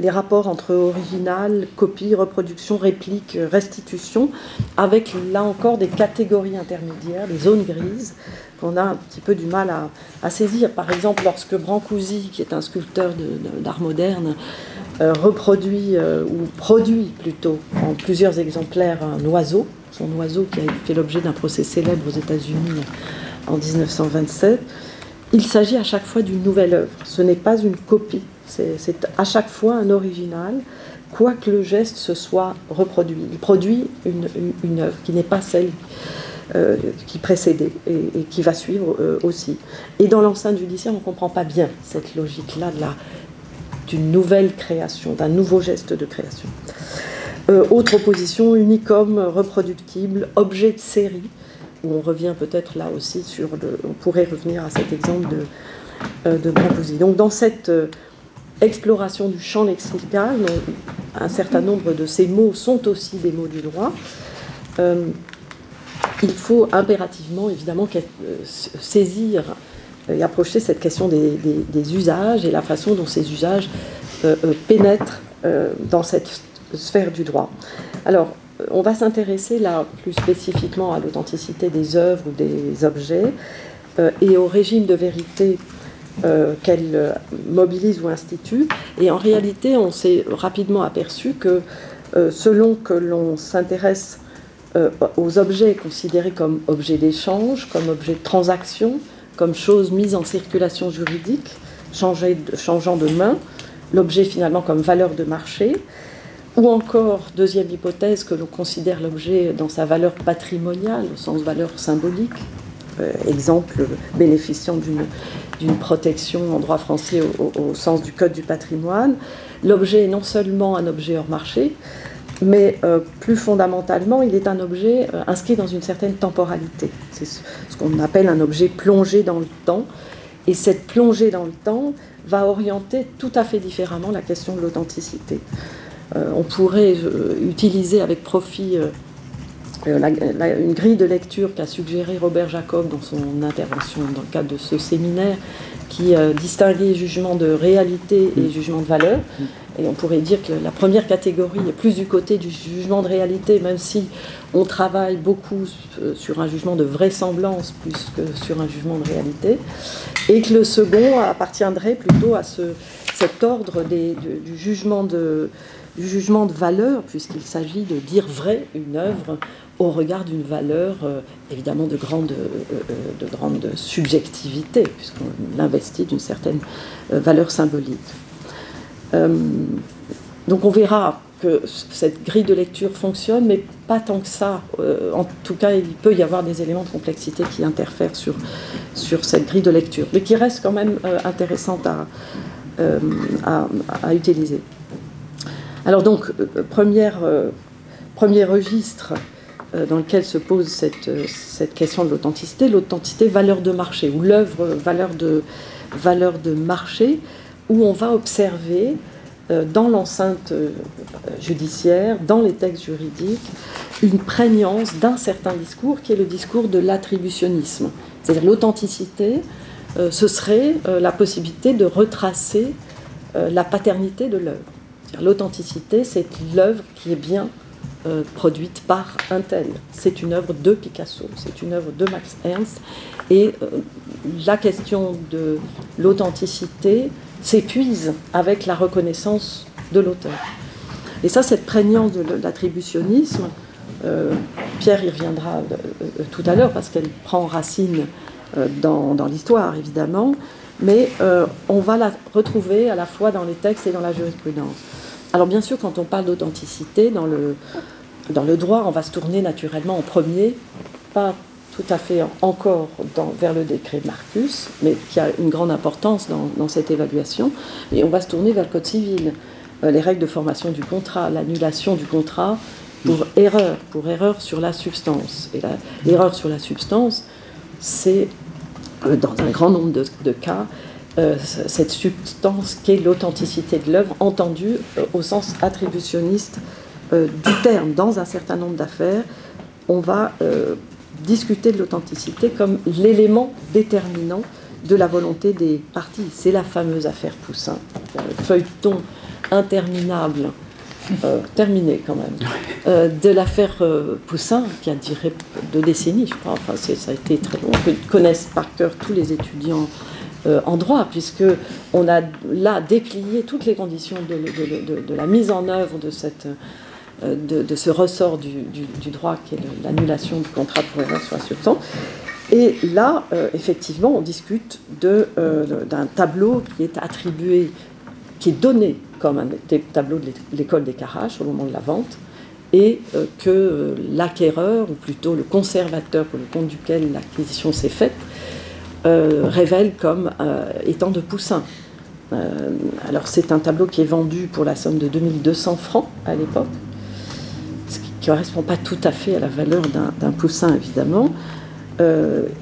rapports entre original, copie, reproduction, réplique, restitution, avec là encore des catégories intermédiaires, des zones grises, qu'on a un petit peu du mal à saisir. Par exemple, lorsque Brancusi, qui est un sculpteur d'art moderne, reproduit, ou produit plutôt, en plusieurs exemplaires, un oiseau, son oiseau qui a fait l'objet d'un procès célèbre aux États-Unis en 1927, il s'agit à chaque fois d'une nouvelle œuvre. Ce n'est pas une copie, c'est à chaque fois un original, quoique le geste se soit reproduit. Il produit une œuvre qui n'est pas celle qui précédait et qui va suivre aussi. Et dans l'enceinte judiciaire, on ne comprend pas bien cette logique-là d'une nouvelle création, d'un nouveau geste de création. Autre opposition, unicum, reproductible, objet de série, où on revient peut-être là aussi on pourrait revenir à cet exemple de Brancusi. Donc dans cette exploration du champ lexical, un certain nombre de ces mots sont aussi des mots du droit. Il faut impérativement, évidemment, saisir et approcher cette question des usages et la façon dont ces usages pénètrent dans cette sphère du droit. Alors, on va s'intéresser là plus spécifiquement à l'authenticité des œuvres ou des objets et au régime de vérité qu'elle mobilise ou institue. Et en réalité, on s'est rapidement aperçu que selon que l'on s'intéresse aux objets considérés comme objets d'échange, comme objets de transaction, comme choses mises en circulation juridique, changeant de main, l'objet finalement comme valeur de marché, ou encore, deuxième hypothèse, que l'on considère l'objet dans sa valeur patrimoniale, au sens valeur symbolique, exemple bénéficiant d'une protection en droit français au sens du Code du patrimoine. L'objet est non seulement un objet hors marché, mais plus fondamentalement, il est un objet inscrit dans une certaine temporalité. C'est ce qu'on appelle un objet plongé dans le temps. Et cette plongée dans le temps va orienter tout à fait différemment la question de l'authenticité. On pourrait utiliser avec profit une grille de lecture qu'a suggéré Robert Jacob dans son intervention dans le cadre de ce séminaire, qui distinguait jugement de réalité et jugement de valeur. Et on pourrait dire que la première catégorie est plus du côté du jugement de réalité, même si on travaille beaucoup sur un jugement de vraisemblance plus que sur un jugement de réalité, et que le second appartiendrait plutôt à cet ordre du jugement de valeur, puisqu'il s'agit de dire vrai une œuvre au regard d'une valeur évidemment de grande subjectivité, puisqu'on l'investit d'une certaine valeur symbolique. Donc on verra que cette grille de lecture fonctionne, mais pas tant que ça. En tout cas, il peut y avoir des éléments de complexité qui interfèrent sur cette grille de lecture, mais qui reste quand même intéressante à utiliser. Alors donc, premier registre dans lequel se pose cette question de l'authenticité, valeur de marché, ou l'œuvre valeur de marché, où on va observer dans l'enceinte judiciaire, dans les textes juridiques, une prégnance d'un certain discours qui est le discours de l'attributionnisme. C'est-à-dire l'authenticité, ce serait la possibilité de retracer la paternité de l'œuvre. L'authenticité, c'est l'œuvre qui est bien produite par un tel. C'est une œuvre de Picasso, c'est une œuvre de Max Ernst, et la question de l'authenticité s'épuise avec la reconnaissance de l'auteur. Et ça, cette prégnance de l'attributionnisme, Pierre y reviendra tout à l'heure parce qu'elle prend racine dans l'histoire, évidemment, mais on va la retrouver à la fois dans les textes et dans la jurisprudence. Alors bien sûr, quand on parle d'authenticité, dans le droit, on va se tourner naturellement en premier, pas tout à fait encore vers le décret Marcus, mais qui a une grande importance dans cette évaluation, et on va se tourner vers le Code civil, les règles de formation du contrat, l'annulation du contrat pour erreur sur la substance. Et l'erreur sur la substance, c'est, dans un grand nombre de cas, cette substance qui est l'authenticité de l'œuvre, entendue au sens attributionniste du terme. Dans un certain nombre d'affaires, on va discuter de l'authenticité comme l'élément déterminant de la volonté des parties. C'est la fameuse affaire Poussin, feuilleton interminable, terminé quand même, de l'affaire Poussin, qui a duré 2 décennies, je crois. Enfin, ça a été très long, que connaissent par cœur tous les étudiants en droit, puisqu'on a là déplié toutes les conditions de la mise en œuvre de ce ressort du droit qui est l'annulation du contrat pour erreur sur la substance. Et là, effectivement, on discute d'un tableau qui est attribué, qui est donné comme un tableau de l'école des Carraches au moment de la vente, et que l'acquéreur, ou plutôt le conservateur pour le compte duquel l'acquisition s'est faite, révèle comme étant de Poussin. Alors c'est un tableau qui est vendu pour la somme de 2200 francs à l'époque, ce qui ne correspond pas tout à fait à la valeur d'un Poussin, évidemment.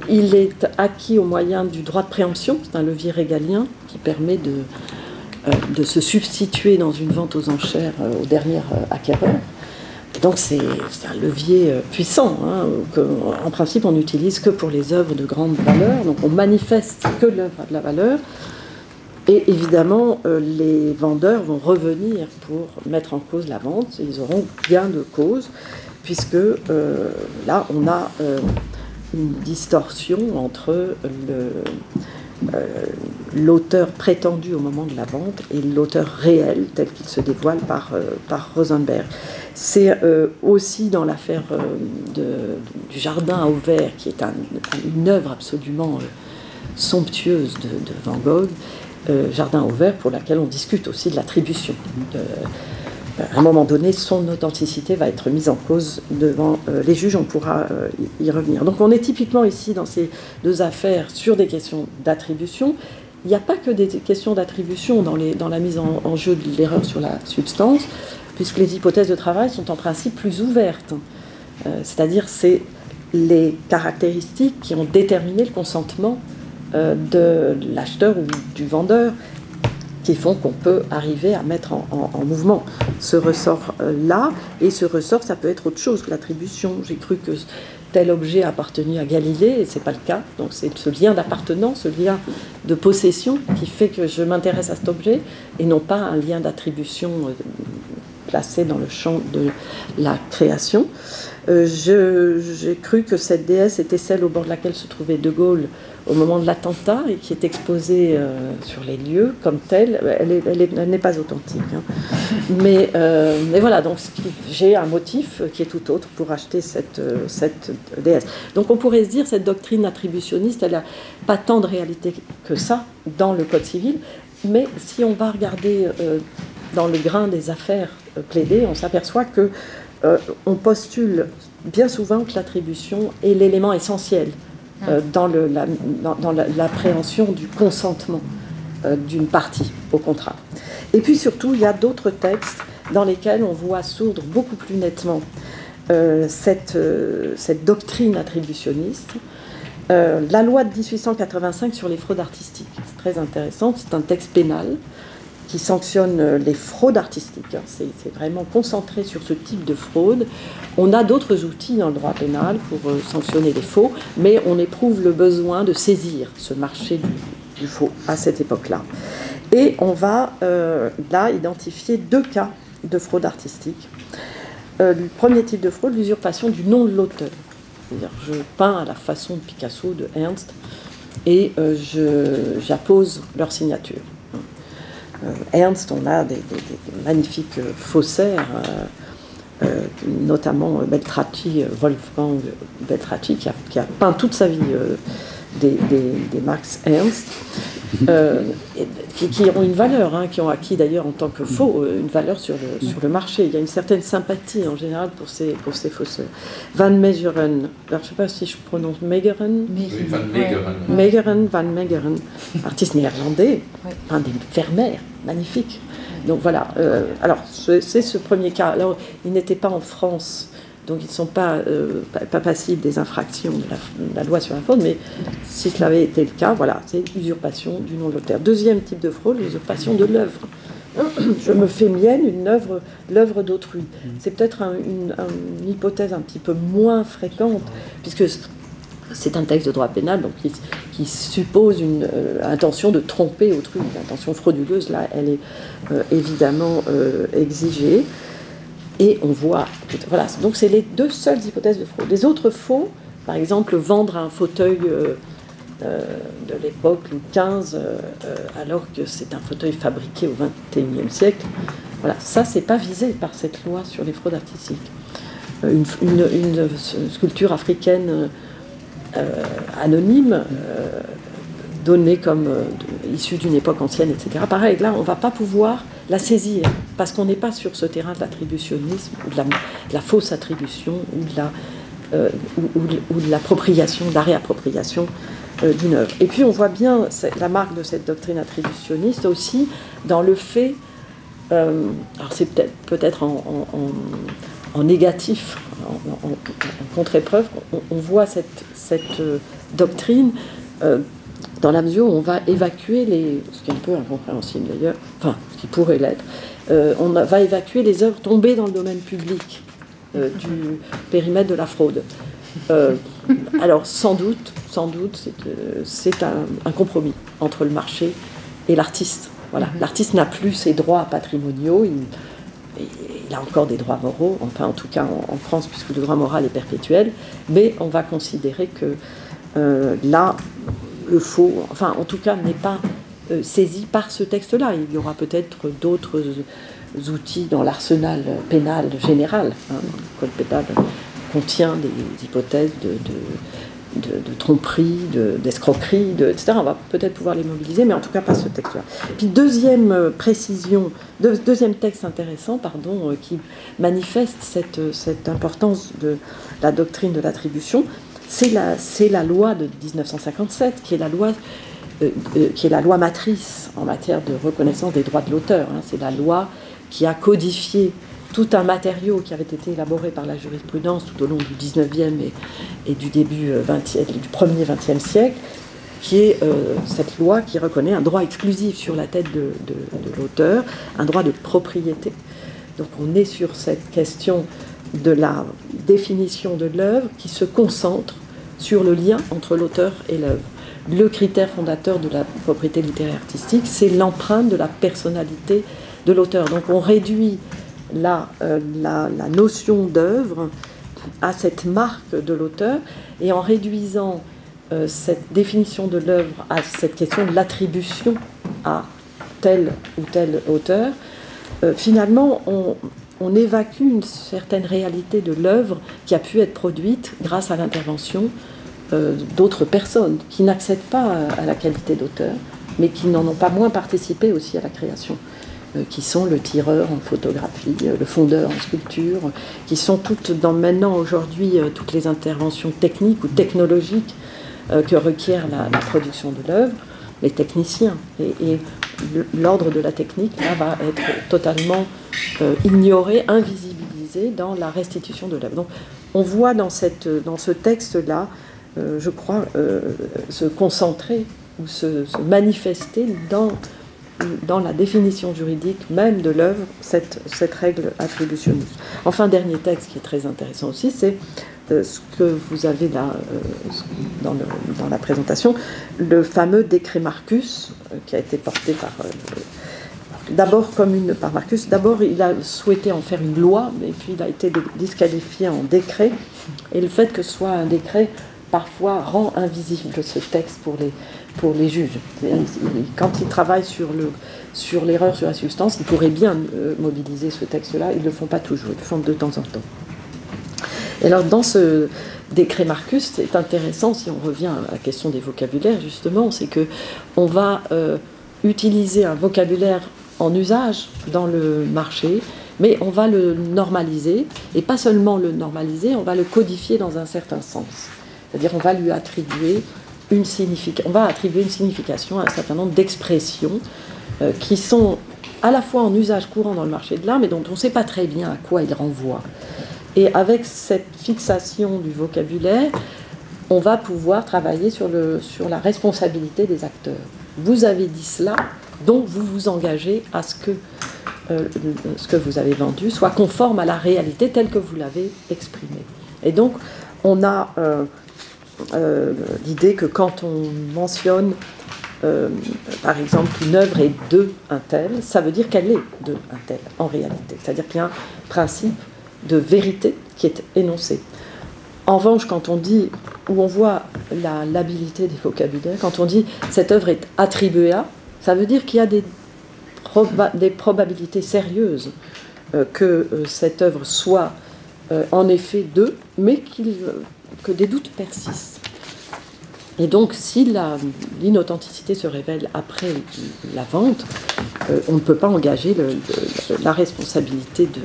Il est acquis au moyen du droit de préemption, c'est un levier régalien qui permet de se substituer dans une vente aux enchères au dernier acquéreur. Et donc c'est un levier puissant, qu'en principe on n'utilise que pour les œuvres de grande valeur, donc on manifeste que l'œuvre a de la valeur. Et évidemment, les vendeurs vont revenir pour mettre en cause la vente, et ils auront gain de cause, puisque là on a une distorsion entre l'auteur prétendu au moment de la vente et l'auteur réel tel qu'il se dévoile par Rosenberg. C'est aussi dans l'affaire du Jardin à Auvers, qui est une œuvre absolument somptueuse de Van Gogh, Jardin à Auvers, pour laquelle on discute aussi de l'attribution. À un moment donné, son authenticité va être mise en cause devant les juges, on pourra y revenir. Donc on est typiquement ici dans ces 2 affaires sur des questions d'attribution. Il n'y a pas que des questions d'attribution dans la mise en jeu de l'erreur sur la substance, puisque les hypothèses de travail sont en principe plus ouvertes. C'est-à-dire c'est les caractéristiques qui ont déterminé le consentement de l'acheteur ou du vendeur qui font qu'on peut arriver à mettre en mouvement ce ressort-là. Et ce ressort, ça peut être autre chose que l'attribution. J'ai cru que tel objet appartenait à Galilée, et ce n'est pas le cas. Donc c'est ce lien d'appartenance, ce lien de possession qui fait que je m'intéresse à cet objet, et non pas un lien d'attribution placé dans le champ de la création. J'ai cru que cette déesse était celle au bord de laquelle se trouvait De Gaulle au moment de l'attentat, et qui est exposée sur les lieux comme telle. Elle n'est pas authentique. Mais voilà, donc j'ai un motif qui est tout autre pour acheter cette déesse. Donc on pourrait se dire, cette doctrine attributionniste, elle n'a pas tant de réalité que ça dans le Code civil, mais si on va regarder dans le grain des affaires plaidées, on s'aperçoit que on postule bien souvent que l'attribution est l'élément essentiel dans l'appréhension du consentement d'une partie au contrat. Et puis surtout, il y a d'autres textes dans lesquels on voit sourdre beaucoup plus nettement cette doctrine attributionniste. La loi de 1885 sur les fraudes artistiques, c'est très intéressant, c'est un texte pénal qui sanctionne les fraudes artistiques. C'est vraiment concentré sur ce type de fraude. On a d'autres outils dans le droit pénal pour sanctionner les faux, mais on éprouve le besoin de saisir ce marché du faux à cette époque-là. Et on va là identifier 2 cas de fraude artistique. Le premier type de fraude, l'usurpation du nom de l'auteur. C'est-à-dire, je peins à la façon de Picasso, de Ernst, et j'appose leur signature. Ernst, on a des magnifiques faussaires, notamment Beltracchi, Wolfgang Beltracchi, qui a peint toute sa vie des Max Ernst, qui ont une valeur, qui ont acquis d'ailleurs en tant que faux une valeur sur le marché. Il y a une certaine sympathie en général pour ces faussaires. Van Meegeren, alors je ne sais pas si je prononce Meegeren. Van Meegeren, artiste néerlandais, un des Vermeer, magnifique. Donc voilà, alors c'est ce premier cas. Alors, il n'était pas en France, donc ils ne sont pas passibles des infractions de la loi sur la fraude, mais si cela avait été le cas, voilà, c'est usurpation du nom de l'auteur. Deuxième type de fraude, l'usurpation de l'œuvre. Je me fais mienne l'œuvre d'autrui. C'est peut-être une hypothèse un petit peu moins fréquente, puisque c'est un texte de droit pénal donc qui suppose une intention de tromper autrui. L'intention frauduleuse, là, elle est évidemment exigée. Et on voit, voilà, donc c'est les 2 seules hypothèses de fraude. Les autres faux, par exemple, vendre un fauteuil de l'époque Louis XV, alors que c'est un fauteuil fabriqué au XXIe siècle, voilà, ça, c'est pas visé par cette loi sur les fraudes artistiques. Une sculpture africaine anonyme, donnée comme issue d'une époque ancienne, etc. Pareil, là, on ne va pas pouvoir la saisir, parce qu'on n'est pas sur ce terrain de l'attributionnisme, ou de la fausse attribution, ou de l'appropriation, de la réappropriation d'une œuvre. Et puis on voit bien la marque de cette doctrine attributionniste aussi dans le fait, alors c'est peut-être en négatif, en contre-épreuve, on voit cette doctrine dans la mesure où on va évacuer ce qui est un peu incompréhensible d'ailleurs, enfin, ce qui pourrait l'être, on va évacuer les œuvres tombées dans le domaine public du périmètre de la fraude. Alors, sans doute, c'est un compromis entre le marché et l'artiste. Voilà. L'artiste n'a plus ses droits patrimoniaux, il a encore des droits moraux, enfin en tout cas en France, puisque le droit moral est perpétuel, mais on va considérer que là, le faux, enfin en tout cas, n'est pas saisi par ce texte-là. Il y aura peut-être d'autres outils dans l'arsenal pénal général. Le code pénal contient des hypothèses de tromperie, d'escroquerie, etc. On va peut-être pouvoir les mobiliser, mais en tout cas pas ce texte-là. Puis deuxième précision, deuxième texte intéressant, qui manifeste cette importance de la doctrine de l'attribution, c'est la loi de 1957, qui est la loi matrice en matière de reconnaissance des droits de l'auteur. C'est la loi qui a codifié tout un matériau qui avait été élaboré par la jurisprudence tout au long du 19e et du début du premier 20e siècle, qui est cette loi qui reconnaît un droit exclusif sur la tête de l'auteur, un droit de propriété. Donc on est sur cette question de la définition de l'œuvre qui se concentre sur le lien entre l'auteur et l'œuvre. Le critère fondateur de la propriété littéraire artistique, c'est l'empreinte de la personnalité de l'auteur. Donc on réduit la notion d'œuvre à cette marque de l'auteur, et en réduisant cette définition de l'œuvre à cette question de l'attribution à tel ou tel auteur, finalement on évacue une certaine réalité de l'œuvre qui a pu être produite grâce à l'intervention d'autres personnes qui n'accèdent pas à la qualité d'auteur, mais qui n'en ont pas moins participé aussi à la création qui sont le tireur en photographie, le fondeur en sculpture, qui sont toutes maintenant aujourd'hui toutes les interventions techniques ou technologiques que requiert la production de l'œuvre, les techniciens. Et l'ordre de la technique là, va être totalement ignoré, invisibilisé dans la restitution de l'œuvre. Donc on voit dans ce texte-là, je crois, se concentrer ou se manifester dans la définition juridique même de l'œuvre, cette règle attributionniste. Enfin, dernier texte qui est très intéressant aussi, c'est ce que vous avez là dans la présentation, le fameux décret Marcus, qui a été porté par Marcus. D'abord, il a souhaité en faire une loi, mais puis il a été disqualifié en décret. Et le fait que ce soit un décret, parfois, rend invisible ce texte pour les juges. Quand ils travaillent sur l'erreur sur la substance, ils pourraient bien mobiliser ce texte-là. Ils ne le font pas toujours, ils le font de temps en temps. Et alors, dans ce décret Marcus, c'est intéressant, si on revient à la question des vocabulaires, justement, c'est qu'on va utiliser un vocabulaire en usage dans le marché, mais on va le normaliser, et pas seulement le normaliser, on va le codifier dans un certain sens. C'est-à-dire on va lui attribuer une signification à un certain nombre d'expressions qui sont à la fois en usage courant dans le marché de l'art, mais dont on ne sait pas très bien à quoi ils renvoient. Et avec cette fixation du vocabulaire, on va pouvoir travailler sur la responsabilité des acteurs. Vous avez dit cela, donc vous vous engagez à ce que vous avez vendu soit conforme à la réalité telle que vous l'avez exprimée. Et donc, on a l'idée que quand on mentionne, par exemple, une œuvre est de un tel, ça veut dire qu'elle est de un tel, en réalité. C'est-à-dire qu'il y a un principe de vérité qui est énoncé. En revanche, quand on dit, où on voit la labilité des vocabulaires, quand on dit cette œuvre est attribuée à, ça veut dire qu'il y a des probabilités sérieuses que cette œuvre soit en effet de, mais que des doutes persistent. Et donc, si l'inauthenticité se révèle après la vente, on ne peut pas engager la responsabilité de...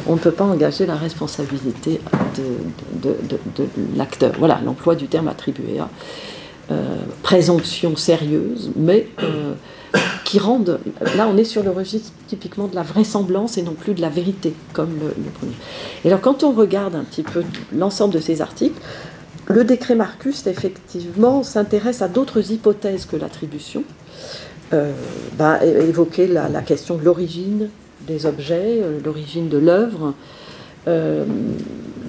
On ne peut pas engager la responsabilité de l'acteur. Voilà, l'emploi du terme attribué à présomption sérieuse, mais qui rendent... Là, on est sur le registre typiquement de la vraisemblance et non plus de la vérité, comme le premier. Et alors, quand on regarde un petit peu l'ensemble de ces articles, le décret Marcus, effectivement, s'intéresse à d'autres hypothèses que l'attribution. Va évoquer la question de l'origine des objets, l'origine de l'œuvre,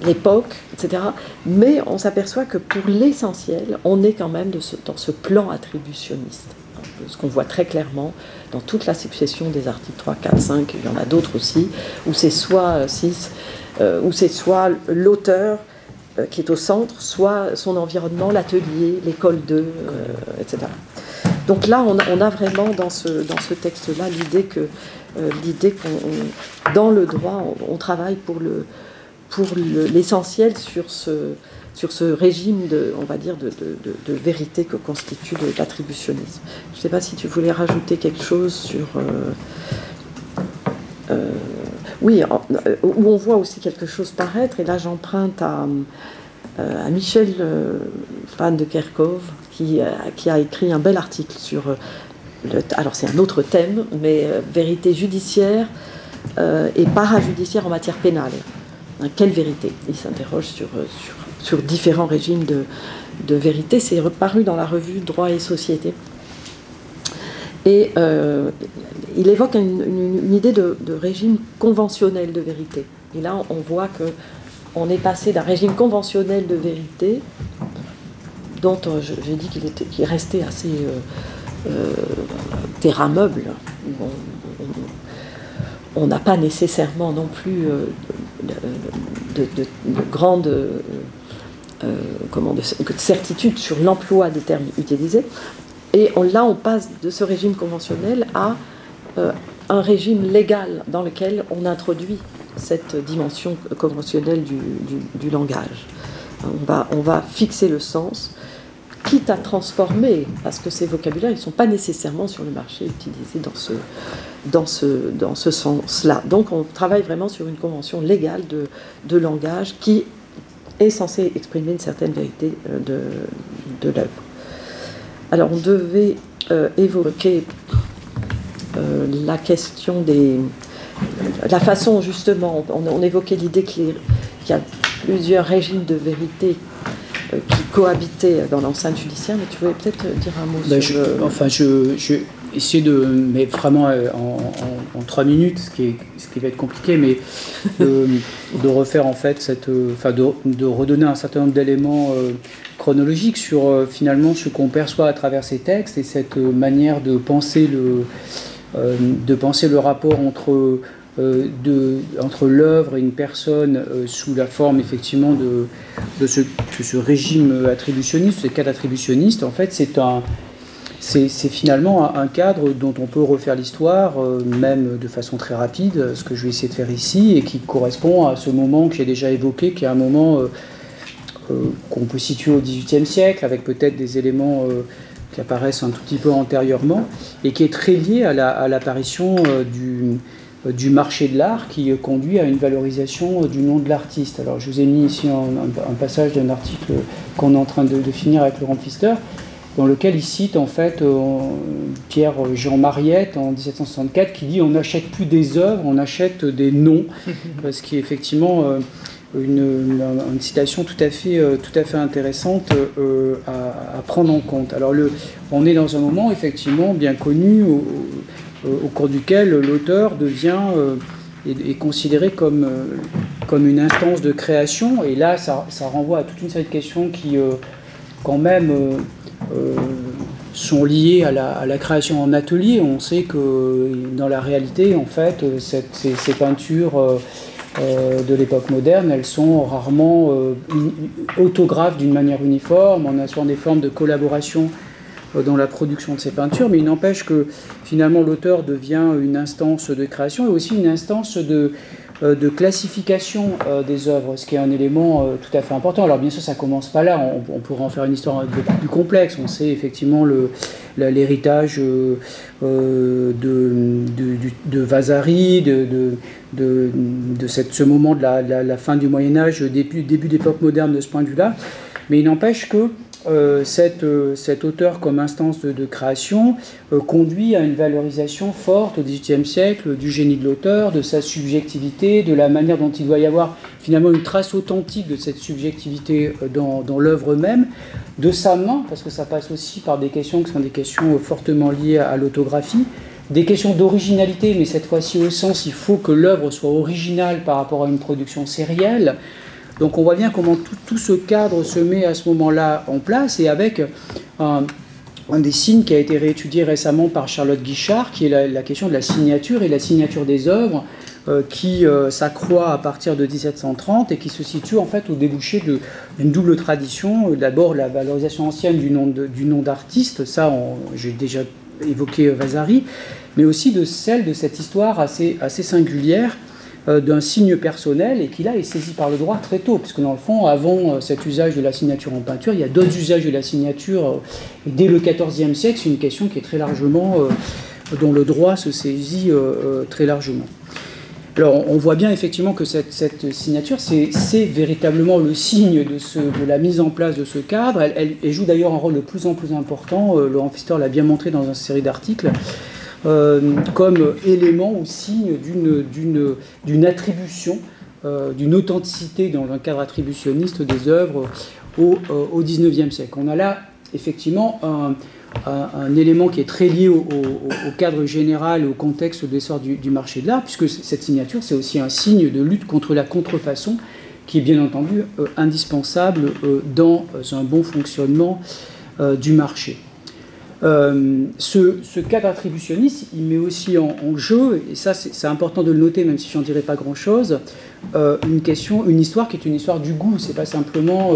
l'époque, etc. Mais on s'aperçoit que pour l'essentiel, on est quand même dans ce plan attributionniste. Ce qu'on voit très clairement dans toute la succession des articles 3, 4, 5, il y en a d'autres aussi, où c'est soit 6, où c'est soit l'auteur qui est au centre, soit son environnement, l'atelier, l'école d'eux, etc. Donc là, on a vraiment dans ce texte-là l'idée qu'on, dans le droit, on travaille pour l'essentiel sur ce régime on va dire, de vérité que constitue l'attributionnisme. Je ne sais pas si tu voulais rajouter quelque chose sur... oui, où on voit aussi quelque chose paraître, et là j'emprunte à Michel Van de Kerkhove, qui a écrit un bel article sur... alors c'est un autre thème, mais vérité judiciaire et parajudiciaire en matière pénale. Quelle vérité? Il s'interroge sur différents régimes de vérité. C'est paru dans la revue Droit et Société. Et il évoque une idée de régime conventionnel de vérité. Et là, on voit qu'on est passé d'un régime conventionnel de vérité, dont j'ai dit qu'il restait assez terrain meuble. On n'a pas nécessairement non plus de grande certitude sur l'emploi des termes utilisés. Et là, on passe de ce régime conventionnel à un régime légal dans lequel on introduit cette dimension conventionnelle du langage. On va fixer le sens quitte à transformer, parce que ces vocabulaires, ils ne sont pas nécessairement sur le marché utilisés dans ce sens-là. Donc on travaille vraiment sur une convention légale de langage qui est censée exprimer une certaine vérité de l'œuvre. Alors on devait évoquer la question la façon justement, on évoquait l'idée qu'il y a plusieurs régimes de vérité qui cohabitaient dans l'enceinte judiciaire, mais tu voulais peut-être dire un mot je essayer mais vraiment en 3 minutes, ce qui va être compliqué, mais de refaire en fait de redonner un certain nombre d'éléments chronologiques sur finalement ce qu'on perçoit à travers ces textes et cette manière de penser le rapport entre l'œuvre et une personne sous la forme effectivement de ce régime attributionniste, ce cadre attributionniste. En fait, c'est finalement un cadre dont on peut refaire l'histoire, même de façon très rapide, ce que je vais essayer de faire ici, et qui correspond à ce moment que j'ai déjà évoqué, qui est un moment qu'on peut situer au XVIIIe siècle, avec peut-être des éléments qui apparaissent un tout petit peu antérieurement, et qui est très lié à l'apparition du marché de l'art qui conduit à une valorisation du nom de l'artiste. Alors je vous ai mis ici un passage d'un article qu'on est en train de finir avec Laurent Pfister, dans lequel il cite en fait Pierre-Jean Mariette en 1764 qui dit « on n'achète plus des œuvres, on achète des noms », ce qui est effectivement une citation tout à fait intéressante à prendre en compte. Alors on est dans un moment effectivement bien connu au cours duquel l'auteur devient est considéré comme une instance de création, et là ça renvoie à toute une série de questions qui quand même sont liées à la création en atelier. On sait que dans la réalité en fait ces peintures de l'époque moderne, elles sont rarement autographes d'une manière uniforme, on a souvent des formes de collaboration dans la production de ces peintures, mais il n'empêche que finalement l'auteur devient une instance de création et aussi une instance de classification des œuvres, ce qui est un élément tout à fait important. Alors bien sûr ça commence pas là, on pourrait en faire une histoire un peu plus complexe. On sait effectivement l'héritage de Vasari, de ce moment de la fin du Moyen-Âge, début d'époque moderne de ce point de vue-là, mais il n'empêche que cet auteur comme instance de création conduit à une valorisation forte au XVIIIe siècle du génie de l'auteur, de sa subjectivité, de la manière dont il doit y avoir finalement une trace authentique de cette subjectivité dans l'œuvre même, de sa main, parce que ça passe aussi par des questions qui sont des questions fortement liées à l'autographie, des questions d'originalité, mais cette fois-ci au sens il faut que l'œuvre soit originale par rapport à une production sérielle. Donc on voit bien comment tout ce cadre se met à ce moment-là en place, et avec un des signes qui a été réétudié récemment par Charlotte Guichard, qui est la question de la signature et la signature des œuvres, qui s'accroît à partir de 1730 et qui se situe en fait au débouché d'une double tradition. D'abord la valorisation ancienne du nom d'artiste, ça j'ai déjà évoqué Vasari, mais aussi de celle de cette histoire assez singulière d'un signe personnel, et qui là est saisi par le droit très tôt, puisque dans le fond, avant cet usage de la signature en peinture, il y a d'autres usages de la signature, et dès le XIVe siècle, c'est une question qui est très largement, dont le droit se saisit très largement. Alors on voit bien effectivement que cette signature, c'est véritablement le signe de la mise en place de ce cadre. Elle joue d'ailleurs un rôle de plus en plus important, Laurent Pfister l'a bien montré dans une série d'articles, comme élément ou signe d'une attribution, d'une authenticité dans un cadre attributionniste des œuvres au XIXe siècle. On a là effectivement un élément qui est très lié au cadre général, au contexte de l'essor du marché de l'art, puisque cette signature, c'est aussi un signe de lutte contre la contrefaçon, qui est bien entendu indispensable dans un bon fonctionnement du marché. Ce cadre attributionniste, il met aussi en jeu, et ça c'est important de le noter, même si j'en dirai pas grand-chose, une histoire qui est une histoire du goût. C'est pas simplement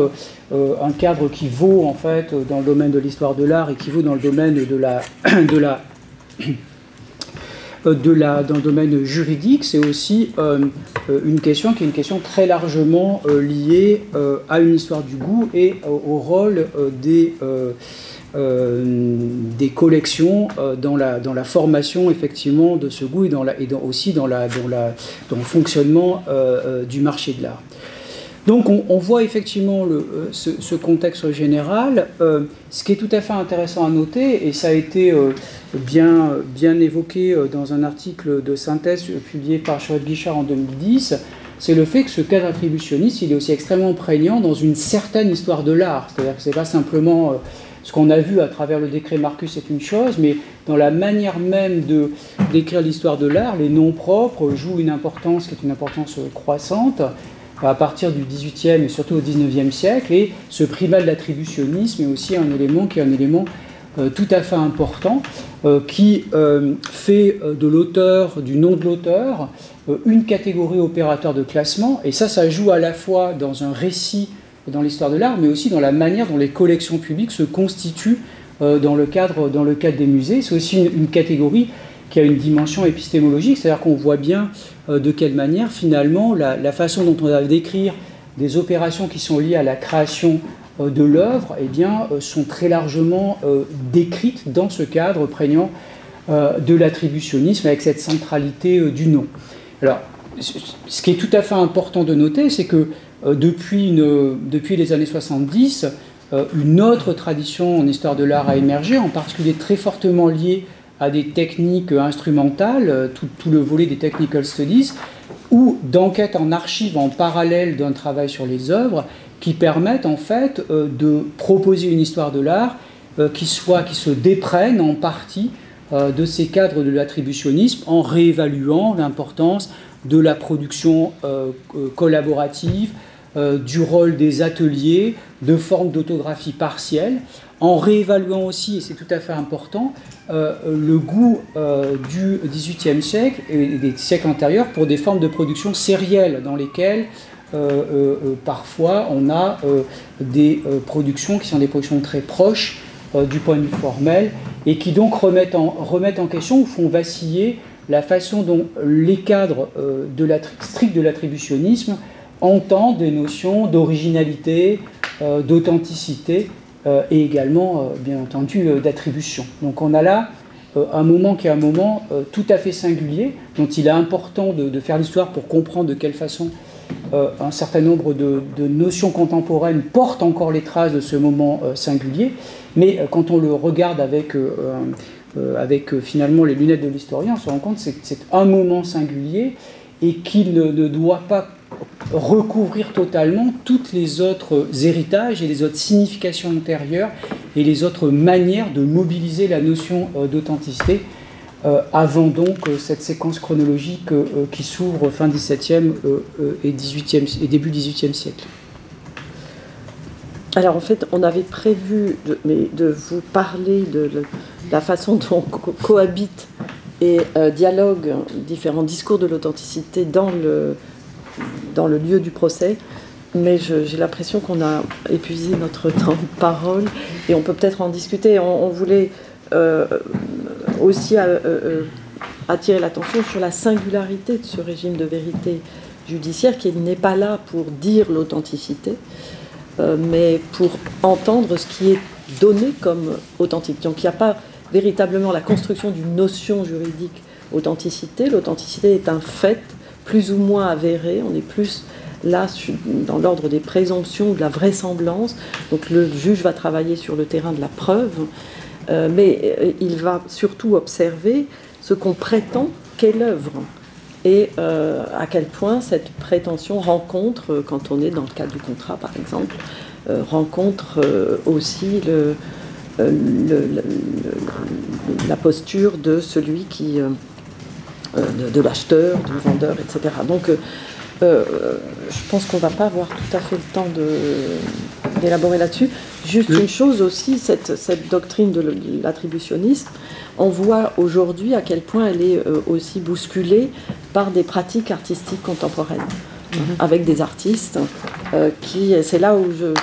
un cadre qui vaut en fait dans le domaine de l'histoire de l'art et qui vaut dans le domaine dans le domaine juridique, c'est aussi une question qui est une question très largement liée à une histoire du goût et au rôle des collections dans la formation effectivement de ce goût et aussi dans le fonctionnement du marché de l'art. Donc on voit effectivement ce contexte général. Ce qui est tout à fait intéressant à noter, et ça a été bien évoqué dans un article de synthèse publié par Charlotte Guichard en 2010, c'est le fait que ce cadre attributionniste, il est aussi extrêmement prégnant dans une certaine histoire de l'art. C'est-à-dire que ce n'est pas simplement ce qu'on a vu à travers le décret Marcus, c'est une chose, mais dans la manière même d'écrire l'histoire de l'art, les noms propres jouent une importance qui est une importance croissante à partir du XVIIIe et surtout au XIXe siècle, et ce primat de l'attributionnisme est aussi un élément qui est un élément tout à fait important, qui fait de l'auteur, du nom de l'auteur, une catégorie opérateur de classement, et ça joue à la fois dans un récit dans l'histoire de l'art, mais aussi dans la manière dont les collections publiques se constituent dans le cadre des musées. C'est aussi une catégorie qui a une dimension épistémologique, c'est-à-dire qu'on voit bien de quelle manière, finalement, la façon dont on va décrire des opérations qui sont liées à la création de l'œuvre, eh bien, sont très largement décrites dans ce cadre prégnant de l'attributionnisme, avec cette centralité du nom. Alors, ce qui est tout à fait important de noter, c'est que depuis les années 70, une autre tradition en histoire de l'art a émergé, en particulier très fortement liée à des techniques instrumentales, tout le volet des technical studies, ou d'enquête en archives en parallèle d'un travail sur les œuvres, qui permettent en fait de proposer une histoire de l'art qui se déprenne en partie de ces cadres de l'attributionnisme en réévaluant l'importance de la production collaborative, du rôle des ateliers, de formes d'autographie partielle, en réévaluant aussi, et c'est tout à fait important, le goût du XVIIIe siècle et des siècles antérieurs pour des formes de production sérielle dans lesquelles parfois on a des productions qui sont des productions très proches du point de vue formel et qui donc remettent en question ou font vaciller la façon dont les cadres stricts de l'attributionnisme entendent des notions d'originalité, d'authenticité et également, bien entendu, d'attribution. Donc on a là un moment qui est un moment tout à fait singulier, dont il est important de faire l'histoire pour comprendre de quelle façon un certain nombre de notions contemporaines portent encore les traces de ce moment singulier, mais quand on le regarde avec finalement les lunettes de l'historien, on se rend compte que c'est un moment singulier et qu'il ne doit pas recouvrir totalement toutes les autres héritages et les autres significations antérieures et les autres manières de mobiliser la notion d'authenticité avant donc cette séquence chronologique qui s'ouvre fin XVIIe et début XVIIIe siècle. Alors en fait, on avait prévu de vous parler de la façon dont cohabitent et dialoguent différents discours de l'authenticité dans le lieu du procès, mais j'ai l'impression qu'on a épuisé notre temps de parole et on peut peut-être en discuter. On voulait aussi attirer l'attention sur la singularité de ce régime de vérité judiciaire qui n'est pas là pour dire l'authenticité, mais pour entendre ce qui est donné comme authentique. Donc il n'y a pas véritablement la construction d'une notion juridique authenticité. L'authenticité est un fait plus ou moins avéré, on est plus là dans l'ordre des présomptions, de la vraisemblance. Donc le juge va travailler sur le terrain de la preuve, mais il va surtout observer ce qu'on prétend qu'est l'œuvre et à quel point cette prétention rencontre, quand on est dans le cadre du contrat par exemple, rencontre aussi la posture de celui qui... de l'acheteur, du vendeur, etc. Donc, je pense qu'on ne va pas avoir tout à fait le temps d'élaborer là-dessus. Juste une chose aussi, cette doctrine de l'attributionnisme, on voit aujourd'hui à quel point elle est aussi bousculée par des pratiques artistiques contemporaines, avec des artistes c'est là où je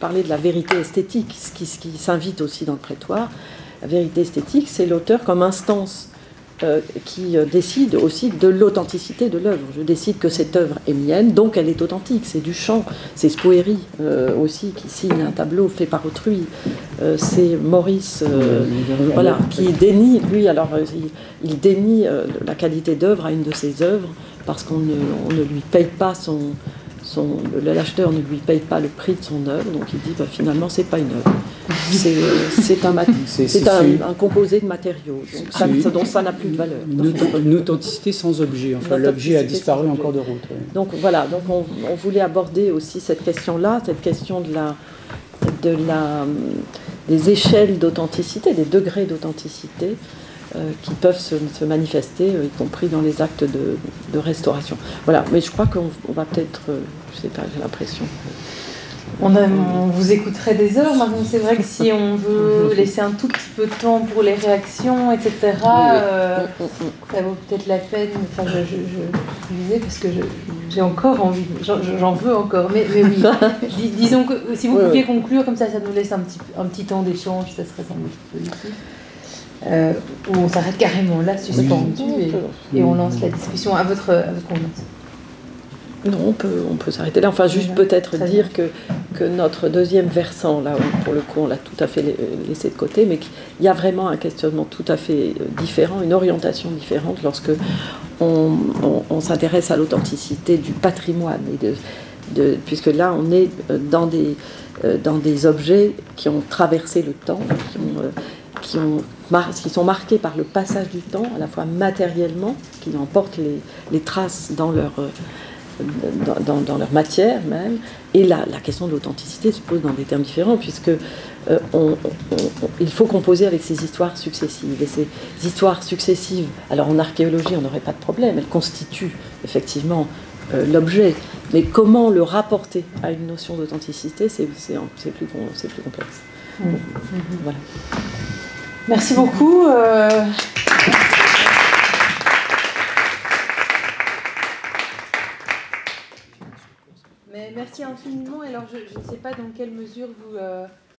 parlais de la vérité esthétique, ce qui s'invite aussi dans le prétoire. La vérité esthétique, c'est l'auteur comme instance qui décide aussi de l'authenticité de l'œuvre. Je décide que cette œuvre est mienne, donc elle est authentique. C'est Duchamp, c'est Spoeri aussi qui signe un tableau fait par autrui. C'est Maurice, voilà, qui dénie, lui, alors il dénie la qualité d'œuvre à une de ses œuvres parce qu'on ne lui paye pas l'acheteur ne lui paye pas le prix de son œuvre, donc il dit finalement c'est pas une œuvre, c'est un composé de matériaux, donc ça n'a plus de valeur. Une authenticité sans objet, enfin l'objet a disparu en cours de route. Ouais. Donc voilà, donc on voulait aborder aussi cette question-là, cette question des échelles d'authenticité, des degrés d'authenticité qui peuvent se manifester, y compris dans les actes de restauration. Voilà, mais je crois qu'on va peut-être, je sais pas, j'ai l'impression. On vous écouterait des heures. Maintenant, c'est vrai que si on veut laisser un tout petit peu de temps pour les réactions, etc., ça vaut peut-être la peine. Enfin, je disais parce que j'ai encore envie, j'en veux encore. Mais oui, disons que si vous pouviez conclure comme ça nous laisse un petit temps d'échange, ça serait sans doute positif. Où on s'arrête carrément là, suspendu, et on lance la discussion à votre convenance. Non, on peut s'arrêter là. Enfin, juste peut-être dire que notre deuxième versant, là, pour le coup, on l'a tout à fait laissé de côté, mais qu'il y a vraiment un questionnement tout à fait différent, une orientation différente lorsque on s'intéresse à l'authenticité du patrimoine, puisque là, on est dans des objets qui ont traversé le temps, qui sont marqués par le passage du temps, à la fois matériellement, qui emportent les traces dans leur matière même, et la question de l'authenticité se pose dans des termes différents, puisque il faut composer avec ces histoires successives. Et ces histoires successives, alors en archéologie on n'aurait pas de problème, elles constituent effectivement l'objet, mais comment le rapporter à une notion d'authenticité, c'est plus complexe. Voilà. Merci beaucoup. Mais merci infiniment. Alors, je ne sais pas dans quelle mesure vous